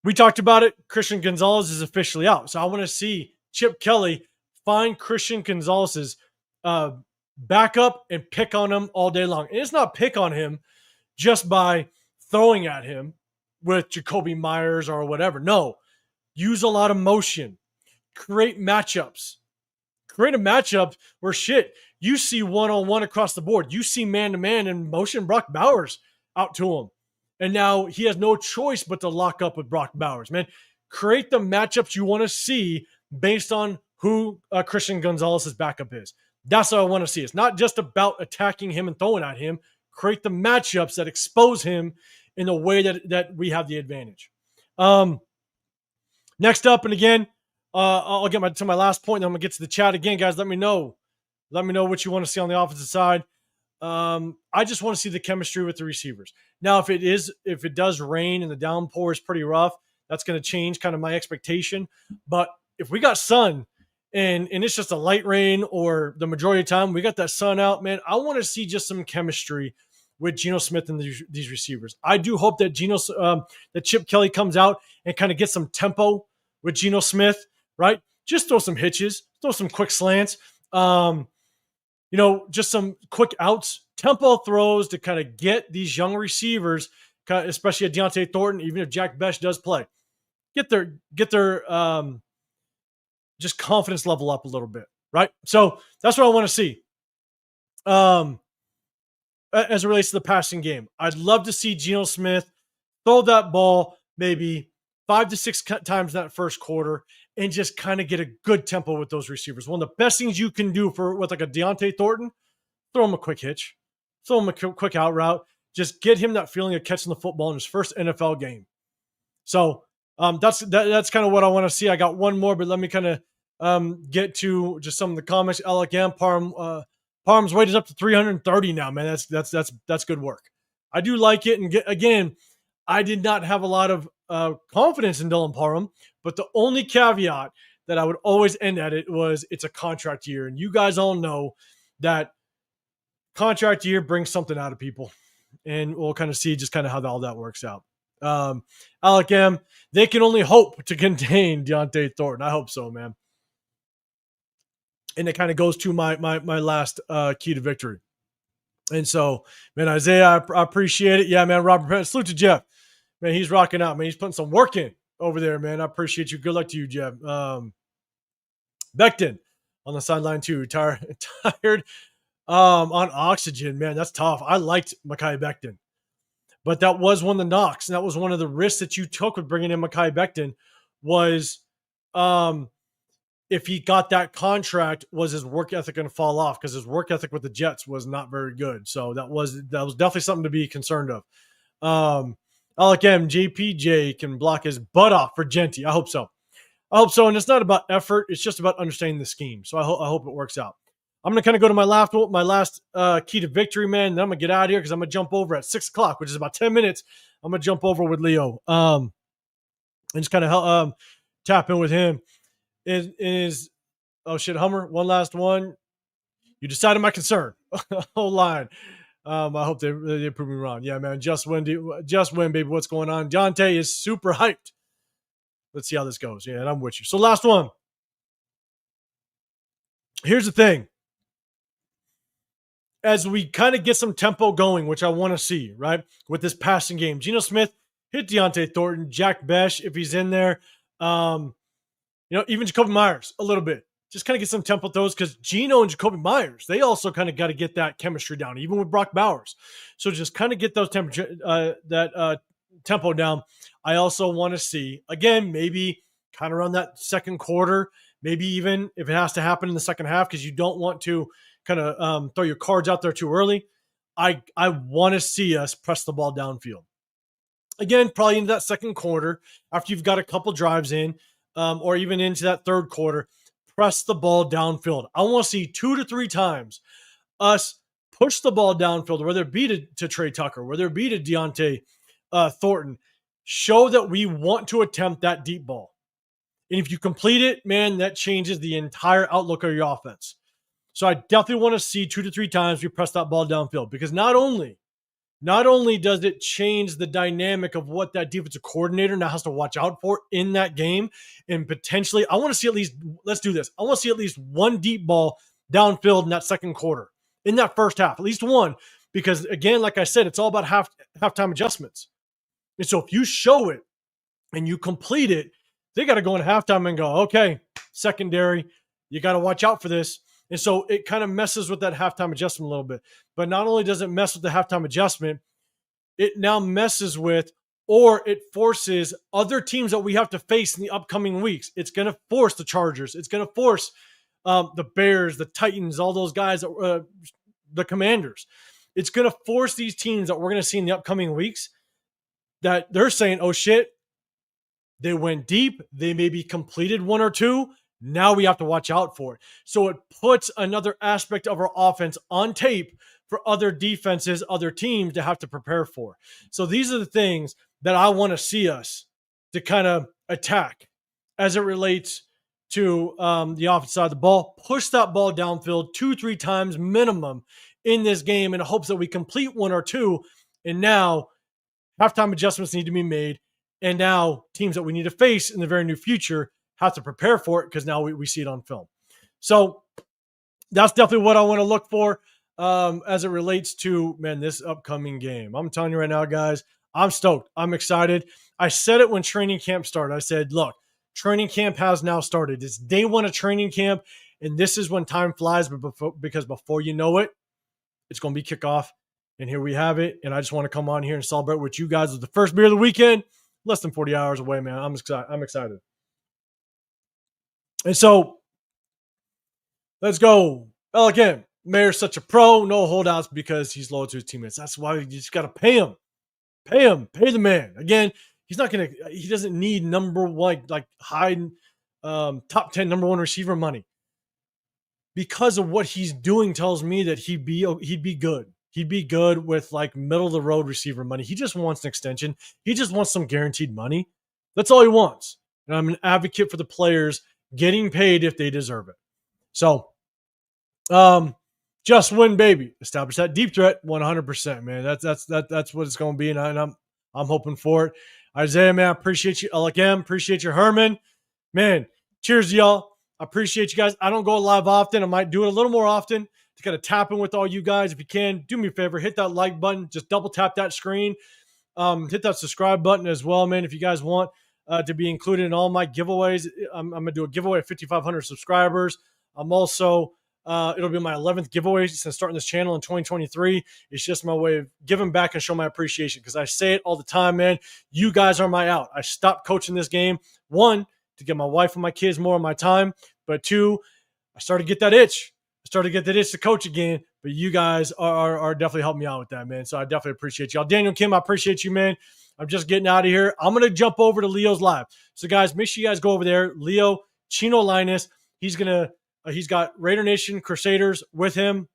A: We talked about it. Christian Gonzalez is officially out. So I want to see Chip Kelly find Christian Gonzalez's backup and pick on him all day long. And it's not pick on him just by throwing at him with Jakobi Meyers or whatever. No, use a lot of motion. Create matchups. Create a matchup where you see one-on-one across the board. You see man-to-man and motion Brock Bowers out to him. And now he has no choice but to lock up with Brock Bowers, man. Create the matchups you want to see based on who Christian Gonzalez's backup is. That's what I want to see. It's not just about attacking him and throwing at him. Create the matchups that expose him in a way that we have the advantage. Next up, and again, I'll get to my last point, and I'm going to get to the chat again. Guys, let me know. Let me know what you want to see on the offensive side. I just want to see the chemistry with the receivers. Now, if it does rain and the downpour is pretty rough, that's going to change kind of my expectation. But if we got sun and it's just a light rain or the majority of the time we got that sun out, man, I want to see just some chemistry with Geno Smith and these receivers. I do hope that that Chip Kelly comes out and kind of gets some tempo with Geno Smith, right? Just throw some hitches, throw some quick slants. Just some quick outs, tempo throws to kind of get these young receivers, especially at Deontay Thornton, even if Jack Bech does play, get their just confidence level up a little bit, right? So that's what I want to see. As it relates to the passing game, I'd love to see Geno Smith throw that ball maybe 5 to 6 times that first quarter and just kind of get a good tempo with those receivers. One of the best things you can do with like a Deontay Thornton, throw him a quick hitch, throw him a quick out route, just get him that feeling of catching the football in his first NFL game. So that's kind of what I want to see. I got one more, but let me kind of get to just some of the comments. Alec M. Parham's weight is up to 330 now, man. That's good work. I do like it. And again, I did not have a lot of confidence in Dylan Parham, but the only caveat that I would always end at it was it's a contract year. And you guys all know that contract year brings something out of people. And we'll kind of see just kind of how all that works out. Alec M., they can only hope to contain Deontay Thornton. I hope so, man. And it kind of goes to my last key to victory. And so, man, Isaiah, I appreciate it. Yeah, man, Robert Penn, salute to Jeff. Man, he's rocking out, man. He's putting some work in over there, man. I appreciate you. Good luck to you, Jeff. Becton on the sideline too. Tired on oxygen, man. That's tough. I liked Mekhi Becton. But that was one of the knocks, and that was one of the risks that you took with bringing in Mekhi Becton was if he got that contract, was his work ethic going to fall off? Because his work ethic with the Jets was not very good. So that was definitely something to be concerned of. Alec M, JPJ can block his butt off for Genty. I hope so. And it's not about effort. It's just about understanding the scheme. So I hope it works out. I'm going to kind of go to my last key to victory, man. Then I'm going to get out of here because I'm going to jump over at 6 o'clock, which is about 10 minutes. I'm going to jump over with Leo and just kind of tap in with him. Oh, shit, Hummer, one last one. You decided my concern. Whole line. I hope they prove me wrong. Yeah, man, just win, baby. What's going on? Deontay is super hyped. Let's see how this goes. Yeah, and I'm with you. So last one. Here's the thing. As we kind of get some tempo going, which I want to see, right, with this passing game, Geno Smith hit Deontay Thornton, Jack Bech, if he's in there, even Jakobi Meyers a little bit. Just kind of get some tempo throws because Geno and Jakobi Meyers, they also kind of got to get that chemistry down, even with Brock Bowers. So just kind of get those tempo down. I also want to see, again, maybe kind of around that second quarter, maybe even if it has to happen in the second half because you don't want to kind of throw your cards out there too early. I want to see us press the ball downfield. Again, probably into that second quarter after you've got a couple drives in or even into that third quarter, press the ball downfield. I want to see 2 to 3 times us push the ball downfield, whether it be to Trey Tucker, whether it be to Deontay Thornton. Show that we want to attempt that deep ball. And if you complete it, man, that changes the entire outlook of your offense. So I definitely want to see 2 to 3 times we press that ball downfield because not only not only does it change the dynamic of what that defensive coordinator now has to watch out for in that game, and potentially, I want to see at least, let's do this. I want to see at least one deep ball downfield in that second quarter, in that first half, at least one, because again, like I said, it's all about halftime adjustments. And so if you show it and you complete it, they got to go in halftime and go, okay, secondary, you got to watch out for this. And so it kind of messes with that halftime adjustment a little bit. But not only does it mess with the halftime adjustment, it now messes with, or it forces other teams that we have to face in the upcoming weeks. It's going to force the Chargers. It's going to force the Bears, the Titans, all those guys, the Commanders. It's going to force these teams that we're going to see in the upcoming weeks that they're saying, oh shit, they went deep. They maybe completed one or two. Now we have to watch out for it. So it puts another aspect of our offense on tape for other defenses, other teams to have to prepare for. So these are the things that I want to see us to kind of attack as it relates to the offensive side of the ball. Push that ball downfield 2-3 times minimum in this game in hopes that we complete one or two. And now halftime adjustments need to be made. And now teams that we need to face in the very near future have to prepare for it because now we see it on film. So that's definitely what I want to look for as it relates to, man, this upcoming game. I'm telling you right now, guys, I'm stoked. I'm excited. I said it when training camp started. I said, look, training camp has now started. It's day one of training camp, and this is when time flies because before you know it, it's going to be kickoff, and here we have it. And I just want to come on here and celebrate with you guys with the first beer of the weekend. Less than 40 hours away, man. I'm excited. And so let's go. Well, again, Mayer's such a pro, no holdouts because he's loyal to his teammates. That's why you just got to pay him. Pay him. Pay the man. Again, he doesn't need number one, like high top 10 number one receiver money. Because of what he's doing tells me that he'd be good. He'd be good with like middle of the road receiver money. He just wants an extension. He just wants some guaranteed money. That's all he wants. And I'm an advocate for the players getting paid if they deserve it. So, just win, baby. Establish that deep threat 100%, man. That's what it's going to be, and I'm hoping for it. Isaiah, man, I appreciate you. LKM, appreciate you. Herman, man, cheers to y'all. I appreciate you guys. I don't go live often. I might do it a little more often to kind of tap in with all you guys. If you can, do me a favor, hit that like button. Just double tap that screen. Hit that subscribe button as well, man. If you guys want to be included in all my giveaways, I'm going to do a giveaway of 5,500 subscribers. I'm also, it'll be my 11th giveaway since starting this channel in 2023. It's just my way of giving back and show my appreciation because I say it all the time, man. You guys are my out. I stopped coaching this game. One, to give my wife and my kids more of my time. But two, I started to get that itch. To coach again. But you guys are definitely helping me out with that, man. So I definitely appreciate y'all. Daniel Kim, I appreciate you, man. I'm just getting out of here. I'm going to jump over to Leo's live. So, guys, make sure you guys go over there. Leo, Chino Linus, he's got Raider Nation Crusaders with him.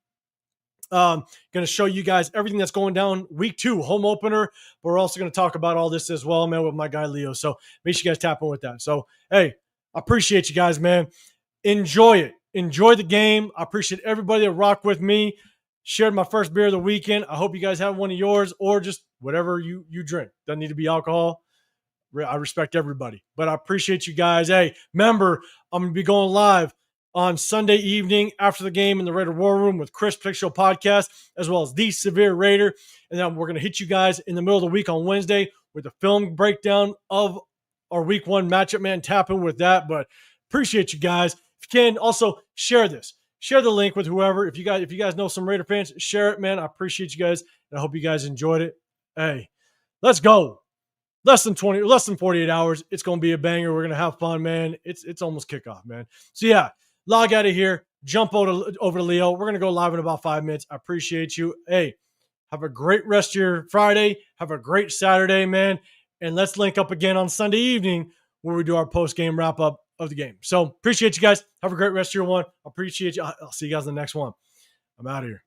A: Going to show you guys everything that's going down week 2, home opener. But we're also going to talk about all this as well, man, with my guy Leo. So make sure you guys tap in with that. So, hey, I appreciate you guys, man. Enjoy it. Enjoy the game. I appreciate everybody that rocked with me. Shared my first beer of the weekend. I hope you guys have one of yours or just whatever you drink. Doesn't need to be alcohol. I respect everybody. But I appreciate you guys. Hey, remember, I'm going to be going live on Sunday evening after the game in the Raider War Room with Chris Pick Show Podcast, as well as The Severe Raider. And then we're going to hit you guys in the middle of the week on Wednesday with a film breakdown of our week 1 matchup, man. Tap in with that. But appreciate you guys. If you can, also share this. Share the link with whoever. If you guys know some Raider fans, share it, man. I appreciate you guys. And I hope you guys enjoyed it. Hey, let's go. Less than 48 hours. It's going to be a banger. We're going to have fun, man. It's almost kickoff, man. So, yeah, log out of here. Jump over to Leo. We're going to go live in about 5 minutes. I appreciate you. Hey, have a great rest of your Friday. Have a great Saturday, man. And let's link up again on Sunday evening where we do our post-game wrap-up of the game. So, appreciate you guys. Have a great rest of your one. I appreciate you. I'll see you guys in the next one. I'm out of here.